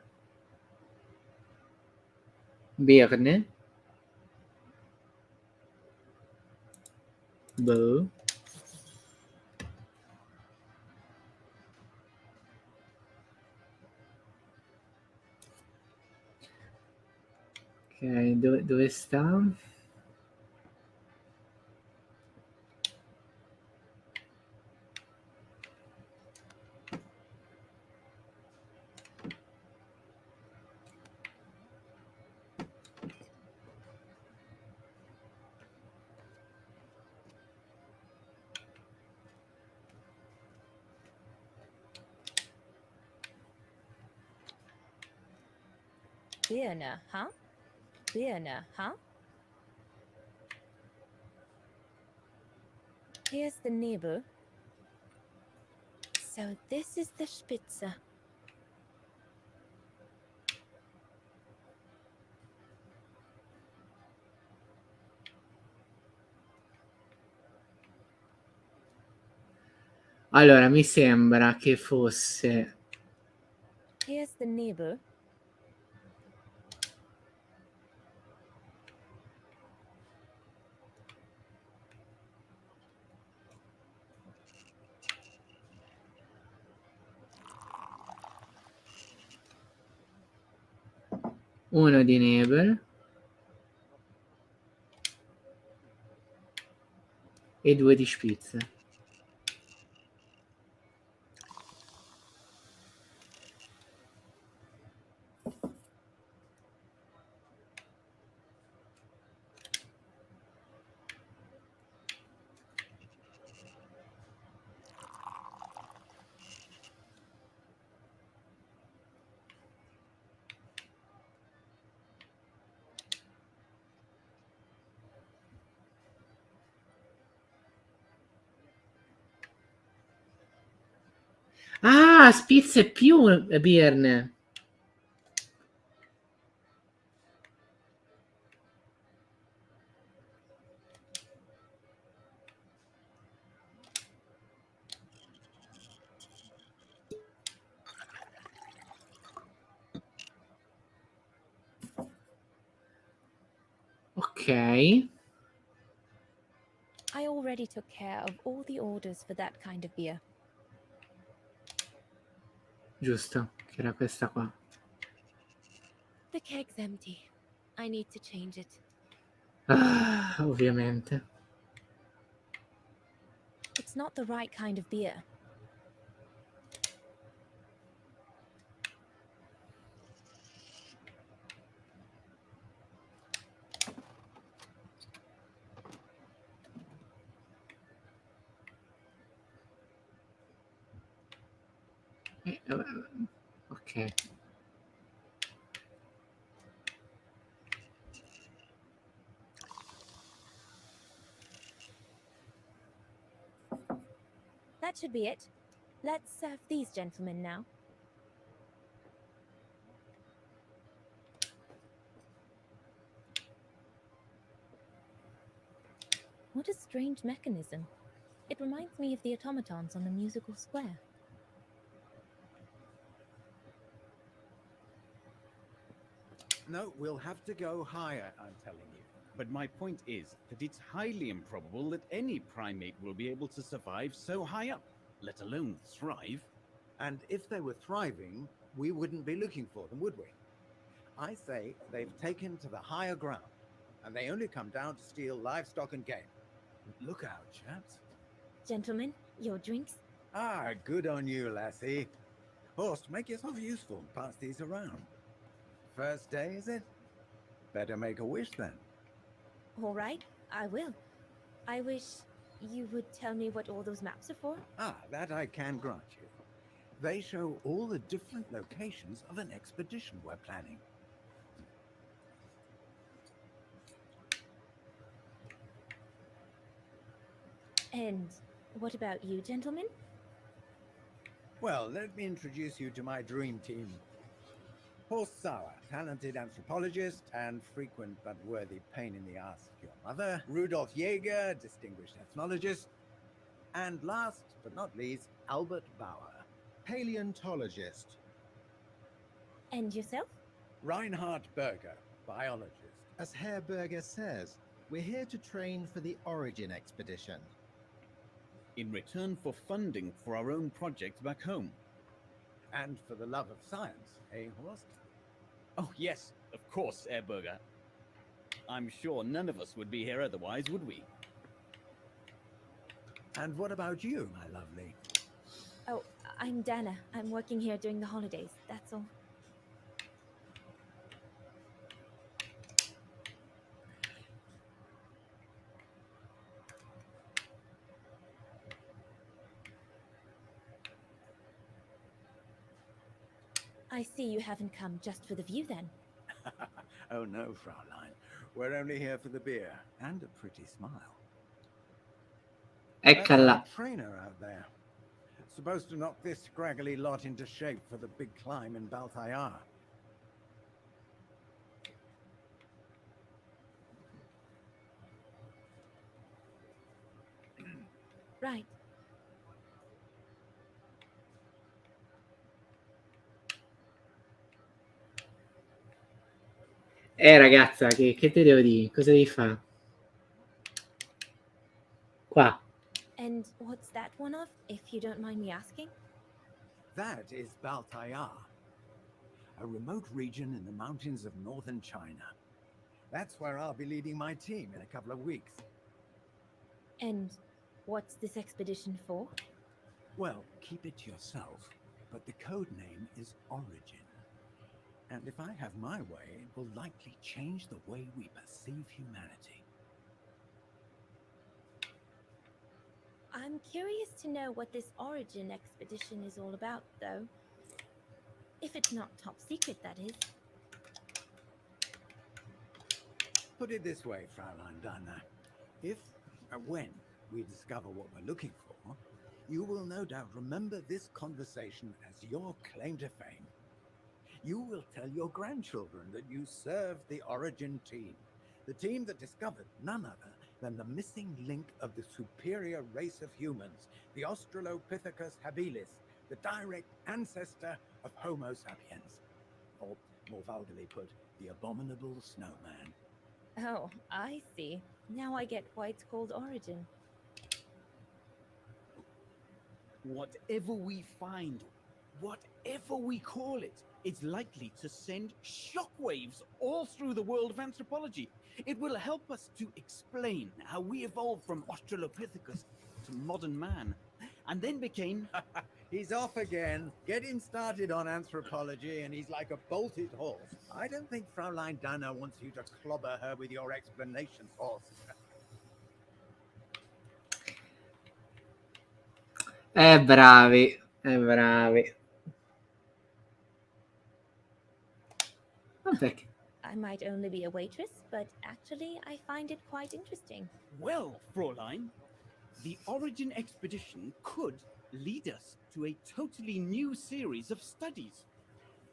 Birne. Boh. Ok, dove sta? Birne, huh? Birne, huh? Here's the Nebel. So this is the Spitze. Allora, mi sembra che fosse... Here's the Nebel. Uno di Nebel. E 2 di Spitze. Ah, Spitze più Birne. Ok. I already took care of all the orders for that kind of beer. Giusto, che era questa qua. The keg's empty. I need to change it. Ah, ovviamente. It's not the right kind of beer. Ok. That should be it. Let's serve these gentlemen now. What a strange mechanism. It reminds me of the automatons on the musical square. No, we'll have to go higher, I'm telling you. But my point is that it's highly improbable that any primate will be able to survive so high up, let alone thrive. And if they were thriving, we wouldn't be looking for them, would we? I say they've taken to the higher ground, and they only come down to steal livestock and game. Look out, chaps. Gentlemen, your drinks? Ah, good on you, lassie. Horst, make yourself useful and pass these around. First day, is it? Better make a wish then. All right, I will. I wish you would tell me what all those maps are for. Ah, that I can grant you. They show all the different locations of an expedition we're planning. And what about you, gentlemen? Well, let me introduce you to my dream team. Horst Sauer, talented anthropologist and frequent but worthy pain in the ass of your mother. Rudolf Jäger, distinguished ethnologist. And last but not least, Albert Bauer, Paleontologist. And yourself? Reinhard Berger, biologist. As Herr Berger says, we're here to train for the Origin expedition. In return for funding for our own project back home. And for the love of science, eh, Horst? Oh, yes, of course, Herr Berger. I'm sure none of us would be here otherwise, would we? And what about you, my lovely? Oh, I'm Dana. I'm working here during the holidays, that's all. I see you haven't come just for the view then. Oh no, Fraulein. We're only here for the beer and a pretty smile. That's Eccola. our trainer out there. Supposed to knock this scraggly lot into shape for the big climb in Baltayar. Right. Ragazza, che te devo dire? Cosa devi fare? Qua. And what's that one of, if you don't mind me asking? That is Baltayar, a remote region in the mountains of northern China. That's where I'll be leading my team in a couple of weeks. And what's this expedition for? Well, keep it to yourself, but the code name is Origin. And if I have my way, it will likely change the way we perceive humanity. I'm curious to know what this Origin expedition is all about, though. If it's not top secret, that is. Put it this way, Fraulein Dana. If or when we discover what we're looking for, you will no doubt remember this conversation as your claim to fame. You will tell your grandchildren that you served the Origin team, the team that discovered none other than the missing link of the superior race of humans, the Australopithecus habilis, the direct ancestor of Homo sapiens. Or, more vulgarly put, the abominable snowman. Oh, I see. Now I get why it's called Origin. Whatever we find, whatever we call it, it's likely to send shockwaves all through the world of anthropology. It will help us to explain how we evolved from Australopithecus to modern man, and then became... He's off again. Get him started on anthropology, and he's like a bolted horse. I don't think Fraulein Dana wants you to clobber her with your explanations, Horst. Bravi, bravi. Vabbè. I might only be a waitress, but actually I find it quite interesting. Well, Fräulein, the Origin expedition could lead us to a totally new series of studies,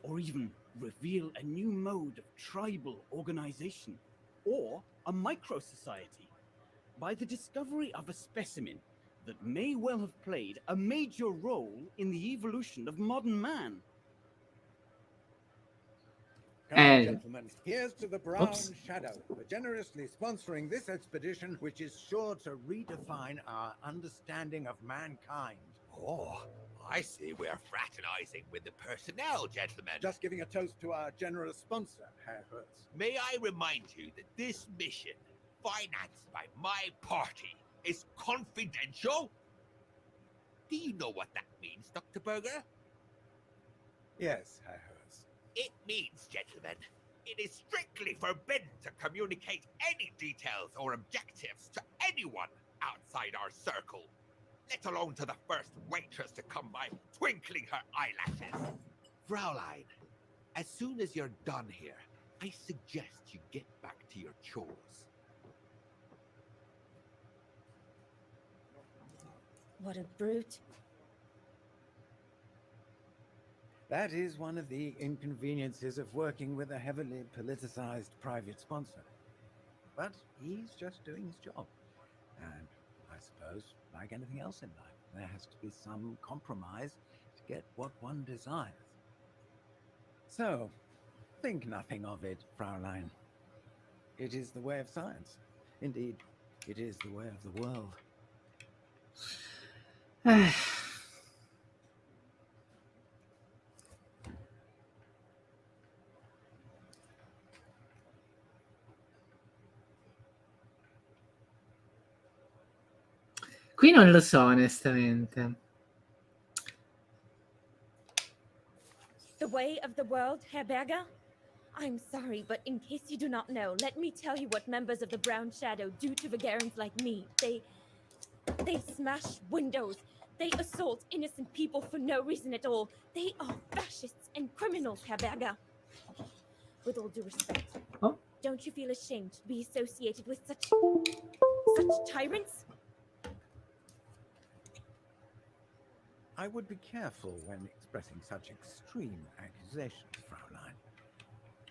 or even reveal a new mode of tribal organization, or a micro-society, by the discovery of a specimen that may well have played a major role in the evolution of modern man. Come on, gentlemen. Here's to the Brown Shadow for generously sponsoring this expedition, which is sure to redefine our understanding of mankind. Oh, I see we're fraternizing with the personnel, gentlemen. Just giving a toast to our generous sponsor, Herr Hertz. May I remind you that this mission, financed by my party, is confidential? Do you know what that means, Dr. Berger? Yes, Herr Hertz. It means, gentlemen, it is strictly forbidden to communicate any details or objectives to anyone outside our circle, let alone to the first waitress to come by twinkling her eyelashes. Fraulein, as soon as you're done here, I suggest you get back to your chores. What a brute. That is one of the inconveniences of working with a heavily politicized private sponsor. But he's just doing his job. And I suppose, like anything else in life, there has to be some compromise to get what one desires. So, think nothing of it, Fraulein. It is the way of science. Indeed, it is the way of the world. Qui non lo so, onestamente. The way of the world, Herr Berger? I'm sorry, but in case you do not know, let me tell you what members of the Brown Shadow do to Vagarans like me. They smash windows. They assault innocent people for no reason at all. They are fascists and criminals, Herr Berger. With all due respect, don't you feel ashamed to be associated with such tyrants? I would be careful when expressing such extreme accusations, Fraulein.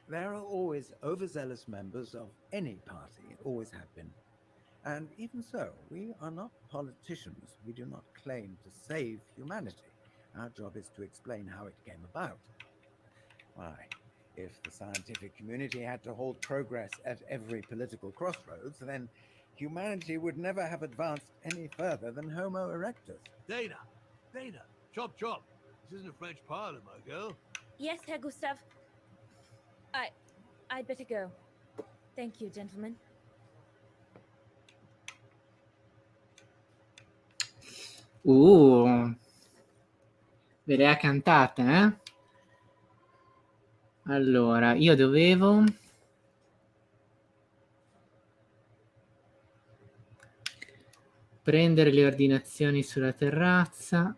There are always overzealous members of any party, always have been. And even so, we are not politicians. We do not claim to save humanity. Our job is to explain how it came about. Why, if the scientific community had to halt progress at every political crossroads, then humanity would never have advanced any further than Homo erectus. Dana, chop chop. This isn't a French parlor, my girl. Yes, Herr Gustav. I'd better go. Thank you, gentlemen. Ve le ha cantate, eh? Allora, io dovevo... prendere le ordinazioni sulla terrazza.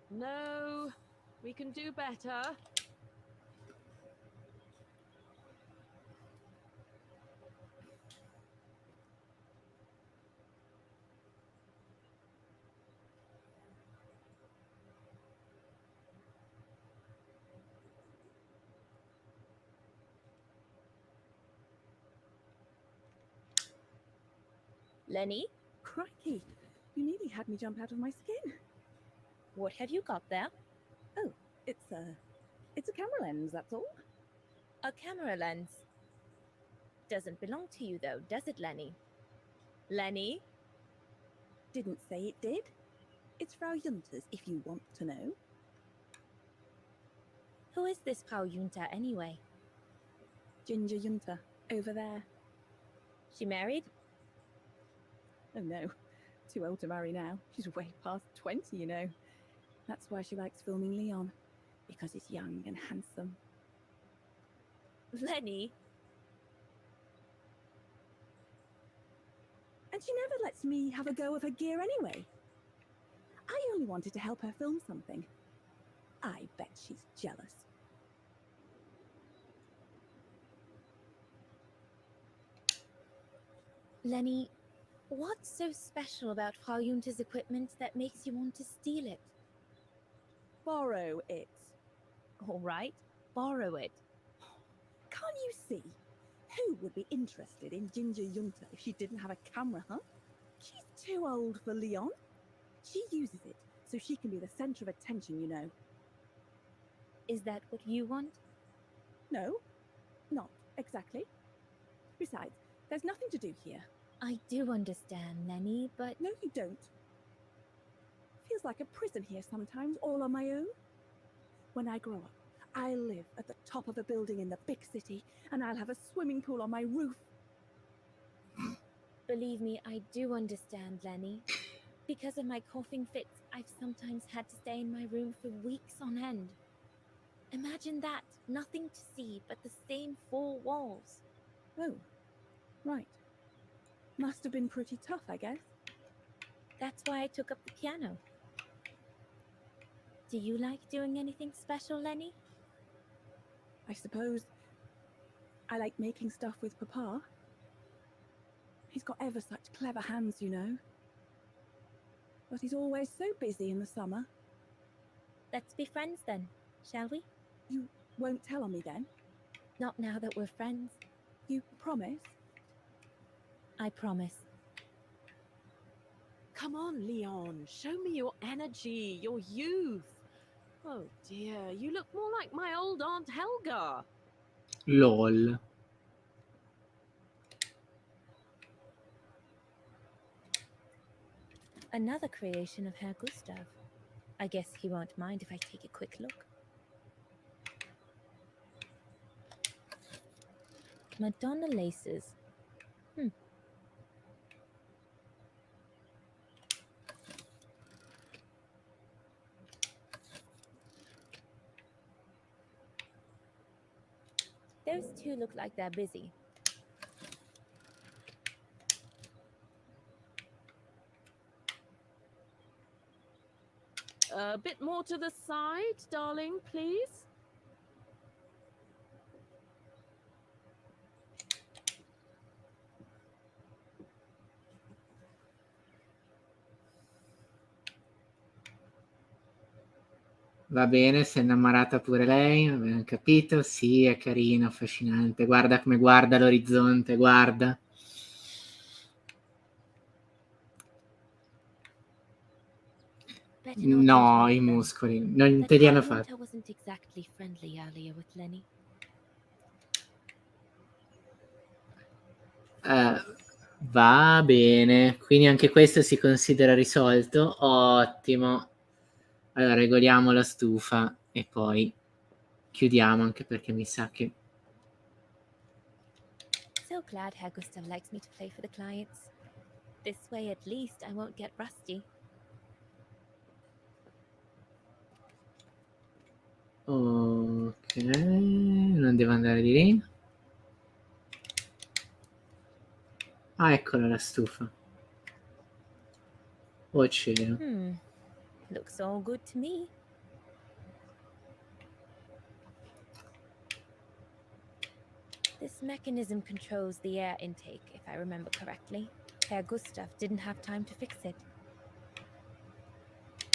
No, we can do better. Lenny? Crikey, you nearly had me jump out of my skin. What have you got there? Oh, it's a camera lens, that's all. A camera lens. Doesn't belong to you though, does it, Lenny? Lenny? Didn't say it did. It's Frau Junter's, if you want to know. Who is this Frau Junter anyway? Ginger Junter, over there. She married? Oh no, too old to marry now. She's way past 20, you know. That's why she likes filming Leon, because he's young and handsome. Lenny? And she never lets me have a go of her gear anyway. I only wanted to help her film something. I bet she's jealous. Lenny, what's so special about Frau Junter's equipment that makes you want to steal it? Borrow it. All right, borrow it. Can't you see? Who would be interested in Ginger Junter if she didn't have a camera, huh? She's too old for Leon. She uses it so she can be the center of attention, you know. Is that what you want? No, not exactly. Besides, there's nothing to do here. I do understand, Lenny, but... No, you don't. Feels like a prison here sometimes, all on my own. When I grow up, I'll live at the top of a building in the big city, and I'll have a swimming pool on my roof. Believe me, I do understand, Lenny. Because of my coughing fits, I've sometimes had to stay in my room for weeks on end. Imagine that, nothing to see but the same four walls. Oh, right. Must have been pretty tough, I guess. That's why I took up the piano. Do you like doing anything special, Lenny? I suppose I like making stuff with Papa. He's got ever such clever hands, you know. But he's always so busy in the summer. Let's be friends then, shall we? You won't tell on me then? Not now that we're friends. You promise? I promise. Come on, Leon. Show me your energy, your youth. Oh dear, you look more like my old Aunt Helga. LOL. Another creation of Herr Gustav. I guess he won't mind if I take a quick look. Madonna laces. Those two look like they're busy. A bit more to the side, darling, please. Va bene, si è innamorata pure lei, abbiamo capito. Sì, è carino, affascinante. Guarda come guarda l'orizzonte, guarda. No, i muscoli. Non te li hanno fatti. I wasn't exactly friendly earlier with Lenny. Va bene, quindi anche questo si considera risolto. Ottimo. Allora regoliamo la stufa e poi chiudiamo, anche perché mi sa che... So glad Herr Gustav likes me to play for the clients. This way at least I won't get rusty. Ok, non devo andare di lì. Ah, eccola la stufa. Oh cielo. Looks all good to me. This mechanism controls the air intake, if I remember correctly. Herr Gustav didn't have time to fix it.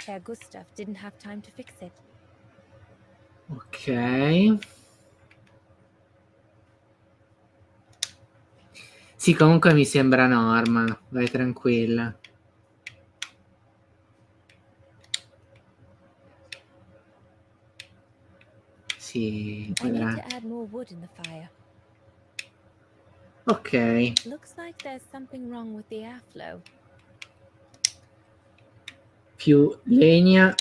Herr Gustav didn't have time to fix it. Ok. Sì, comunque mi sembra norma. Vai tranquilla. Sì, I need to add more wood in the fire. Ok. Looks like there's something wrong with the airflow. Più legna.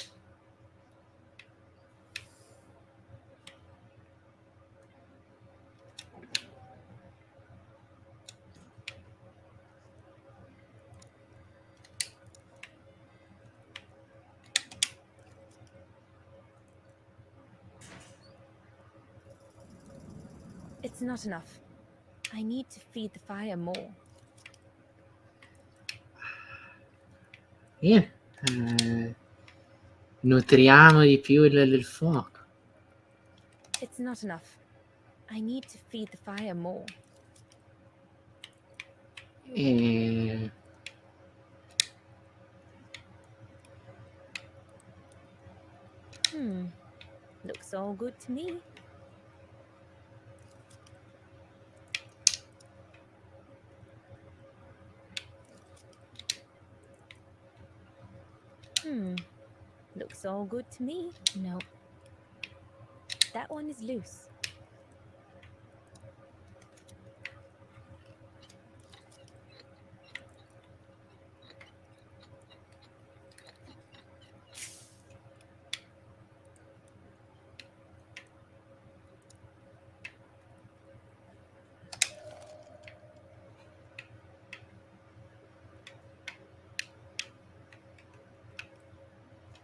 It's not enough. I need to feed the fire more. Nutriamo di più il fuoco. It's not enough. I need to feed the fire more. Looks all good to me. Looks all good to me. No. That one is loose.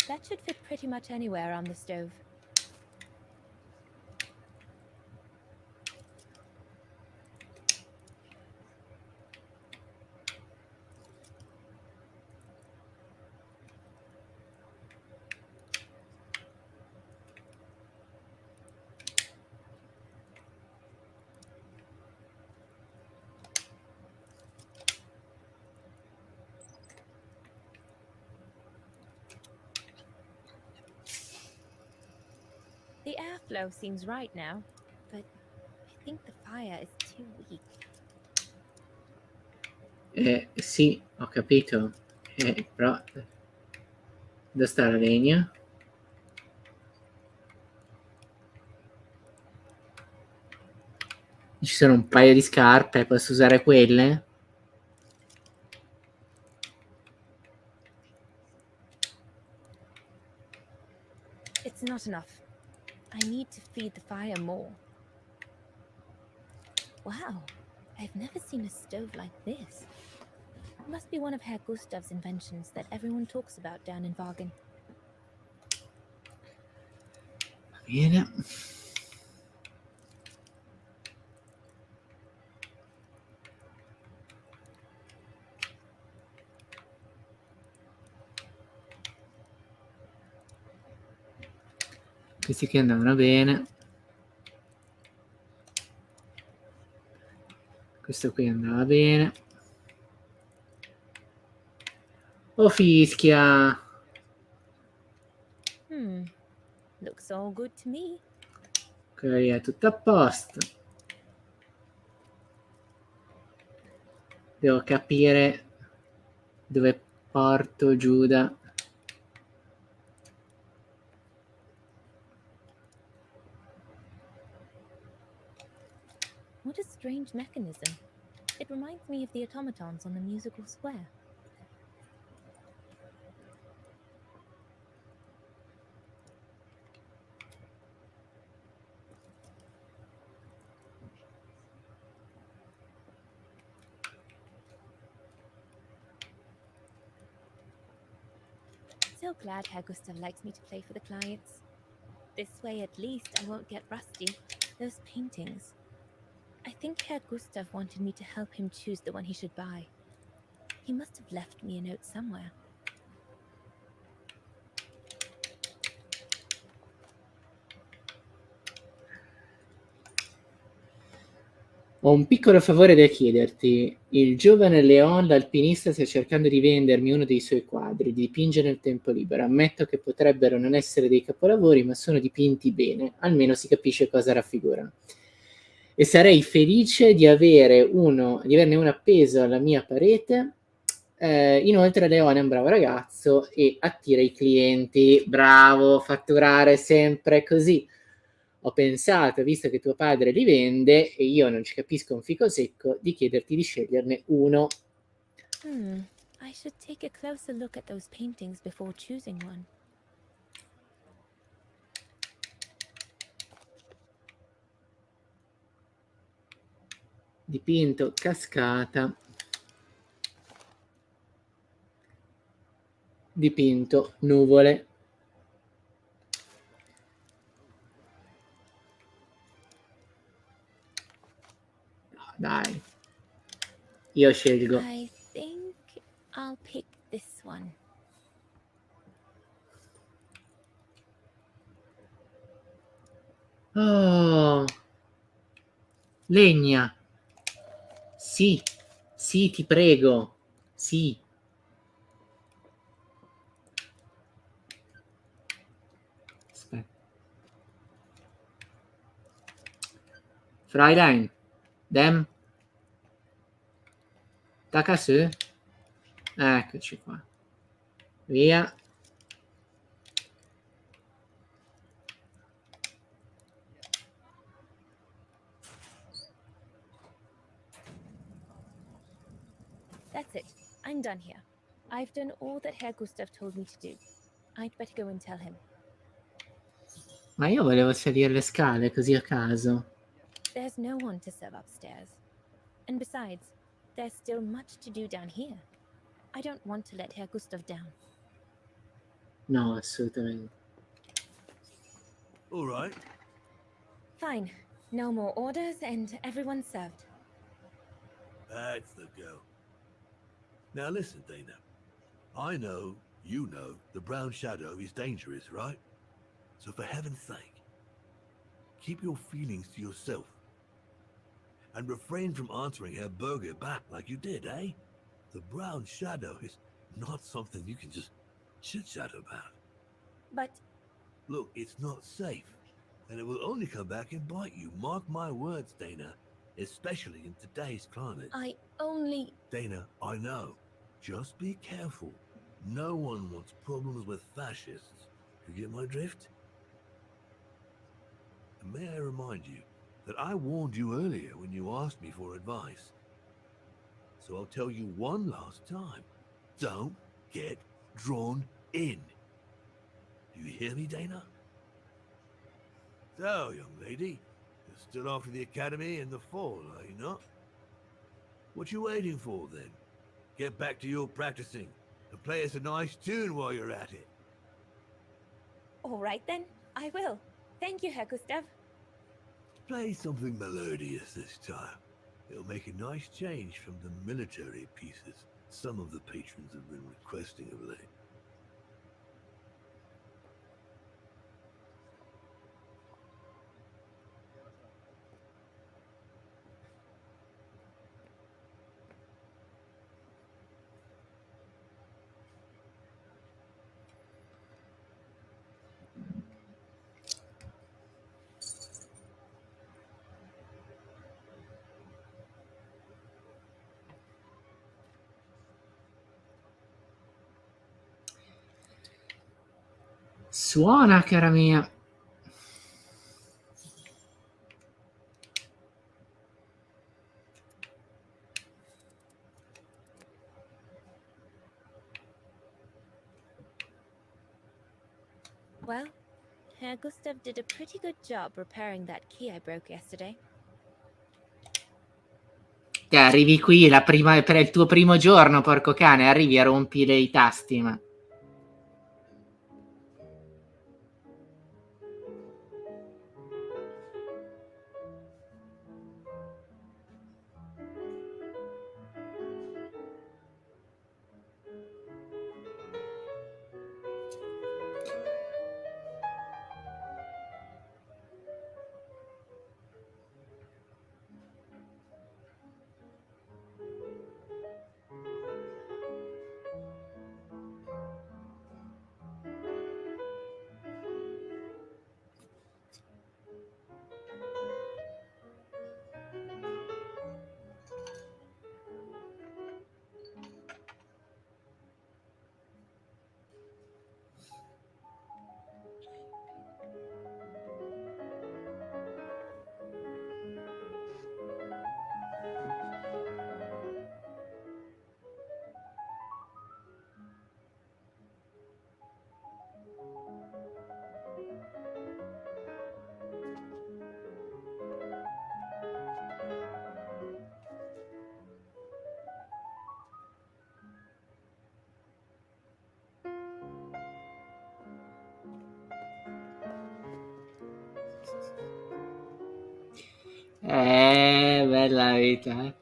That should fit pretty much anywhere on the stove. flow seems right now, but I think the fire is too weak. Sì, ho capito. Però dove sta la legna? Ci sono un paio di scarpe, posso usare quelle? It's not enough. I need to feed the fire more. Wow, I've never seen a stove like this. It must be one of Herr Gustav's inventions that everyone talks about down in Wagen. Bene. Questi qui andavano bene. Questo qui andava bene. Oh fischia! Looks all good to me. Ok, è tutto a posto. Devo capire dove porto Giuda. What a strange mechanism. It reminds me of the automatons on the musical square. So glad Herr Gustav likes me to play for the clients. This way at least I won't get rusty. Those paintings. I think Herr Gustav wanted me to help him choose the one he should buy. He must have left me a note somewhere. Ho un piccolo favore da chiederti. Il giovane Leon, l'alpinista, sta cercando di vendermi uno dei suoi quadri, di dipingere nel tempo libero. Ammetto che potrebbero non essere dei capolavori, ma sono dipinti bene. Almeno si capisce cosa raffigurano. E sarei felice di averne uno appeso alla mia parete. Inoltre Leone è un bravo ragazzo e attira i clienti. Bravo, fatturare sempre così. Ho pensato, visto che tuo padre li vende e io non ci capisco un fico secco, di chiederti di sceglierne uno. I should take a closer look at those paintings before choosing one. Dipinto cascata. Dipinto nuvole. Dai, io scelgo. I think I'll pick this one. Oh, legna. Sì, sì, ti prego. Sì. Aspetta. Fräulein, dem. Takasu. Eccoci qua. Via. That's it. I'm done here. I've done all that Herr Gustav told me to do. I'd better go and tell him. Ma io volevo salire le scale così a caso. There's no one to serve upstairs. And besides, there's still much to do down here. I don't want to let Herr Gustav down. No, assolutamente. All right. Fine. No more orders and everyone's served. That's the go. Now listen, Dana. I know, you know, the brown shadow is dangerous, right? So for heaven's sake, keep your feelings to yourself. And refrain from answering Herr Berger back like you did, eh? The brown shadow is not something you can just chit-chat about. But... Look, it's not safe. And it will only come back and bite you. Mark my words, Dana. Especially in today's climate. I only... Dana, I know. Just be careful. No one wants problems with fascists. You get my drift? And may I remind you that I warned you earlier when you asked me for advice. So I'll tell you one last time. Don't get drawn in. Do you hear me, Dana? So, young lady, you're still off to the academy in the fall, are you not? What you waiting for, then? Get back to your practicing and play us a nice tune while you're at it. All right then, I will. Thank you, Herr Gustav. Play something melodious this time. It'll make a nice change from the military pieces some of the patrons have been requesting of late. Suona, cara mia. Well, Herr Gustav did a pretty good job repairing that key I broke yesterday. Te arrivi qui per il tuo primo giorno, porco cane, arrivi a rompere i tasti, ma... Bella vita, eh.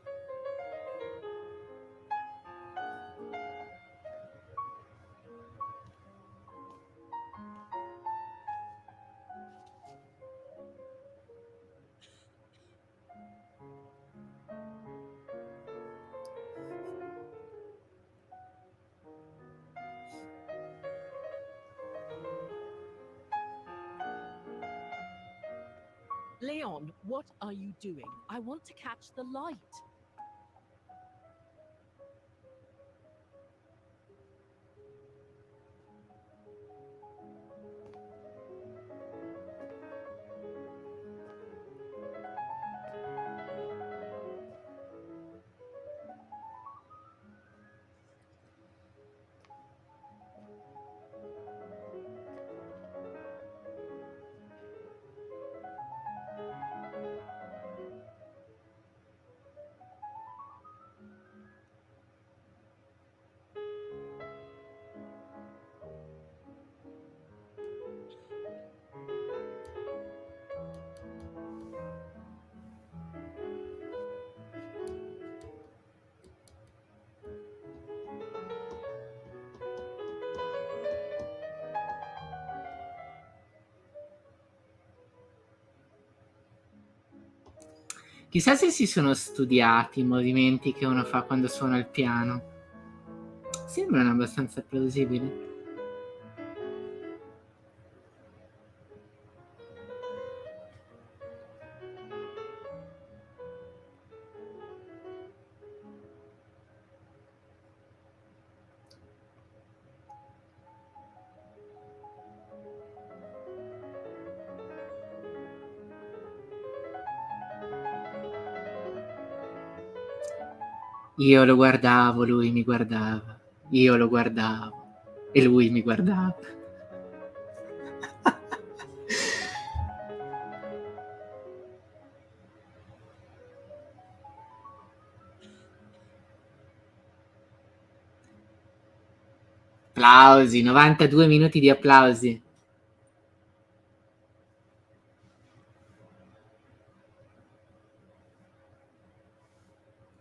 Leon, what are you doing? I want to catch the light. Chissà se si sono studiati i movimenti che uno fa quando suona il piano. Sembrano abbastanza plausibili. Io lo guardavo, lui mi guardava. Io lo guardavo e lui mi guardava. Applausi, 92 minuti di applausi.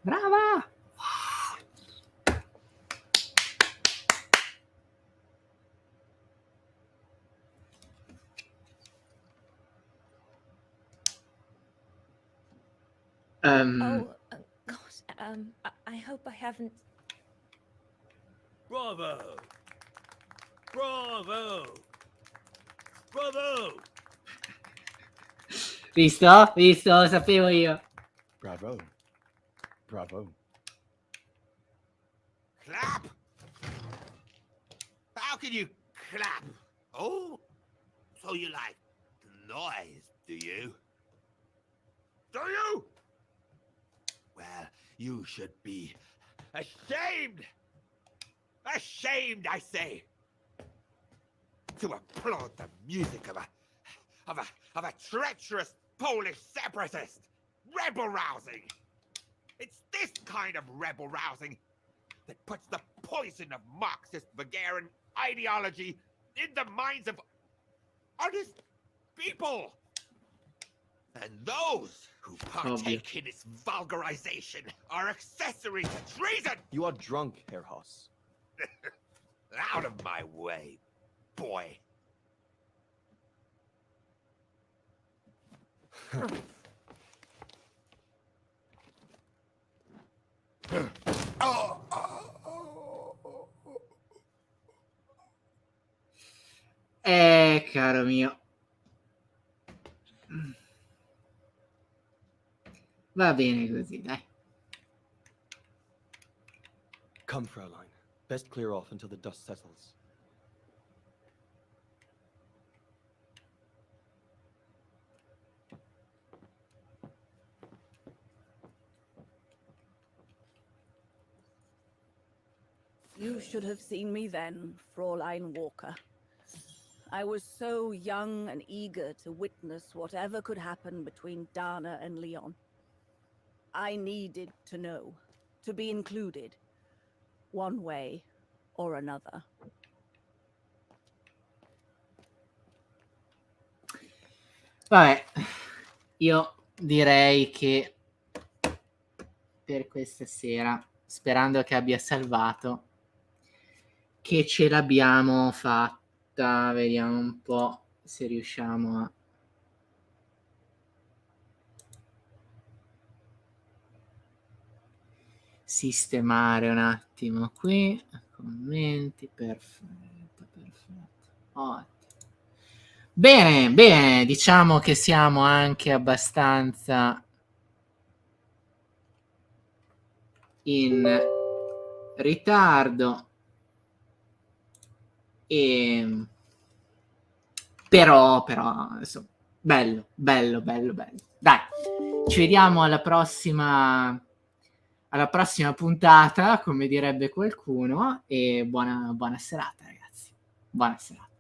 Brava! Oh, God, I hope I haven't. Bravo! Bravo! Bravo! Visto? Visto? Lo sapevo io. Bravo. Bravo. Clap! How can you clap? Oh, so you like the noise, do you? Do you? Well, you should be ashamed! Ashamed, I say! To applaud the music of a treacherous Polish separatist! Rebel rousing! It's this kind of rebel rousing that puts the poison of Marxist Bulgarian ideology in the minds of honest people! And those who partake in its vulgarization are accessory to treason! You are drunk, Herr Haas. Out of my way, boy. Caro mio. Va bene così, dai. Come, Fraulein. Best clear off until the dust settles. You should have seen me then, Fräulein Walker. I was so young and eager to witness whatever could happen between Dana and Leon. I needed to know, to be included, one way or another. Vabbè, io direi che per questa sera, sperando che abbia salvato, che ce l'abbiamo fatta. Vediamo un po' se riusciamo a sistemare un attimo qui. Commenti, perfetto, ottimo. Bene, bene, diciamo che siamo anche abbastanza in ritardo, e però insomma, bello. Dai, ci vediamo alla prossima puntata, come direbbe qualcuno, e buona serata, ragazzi. Buona serata.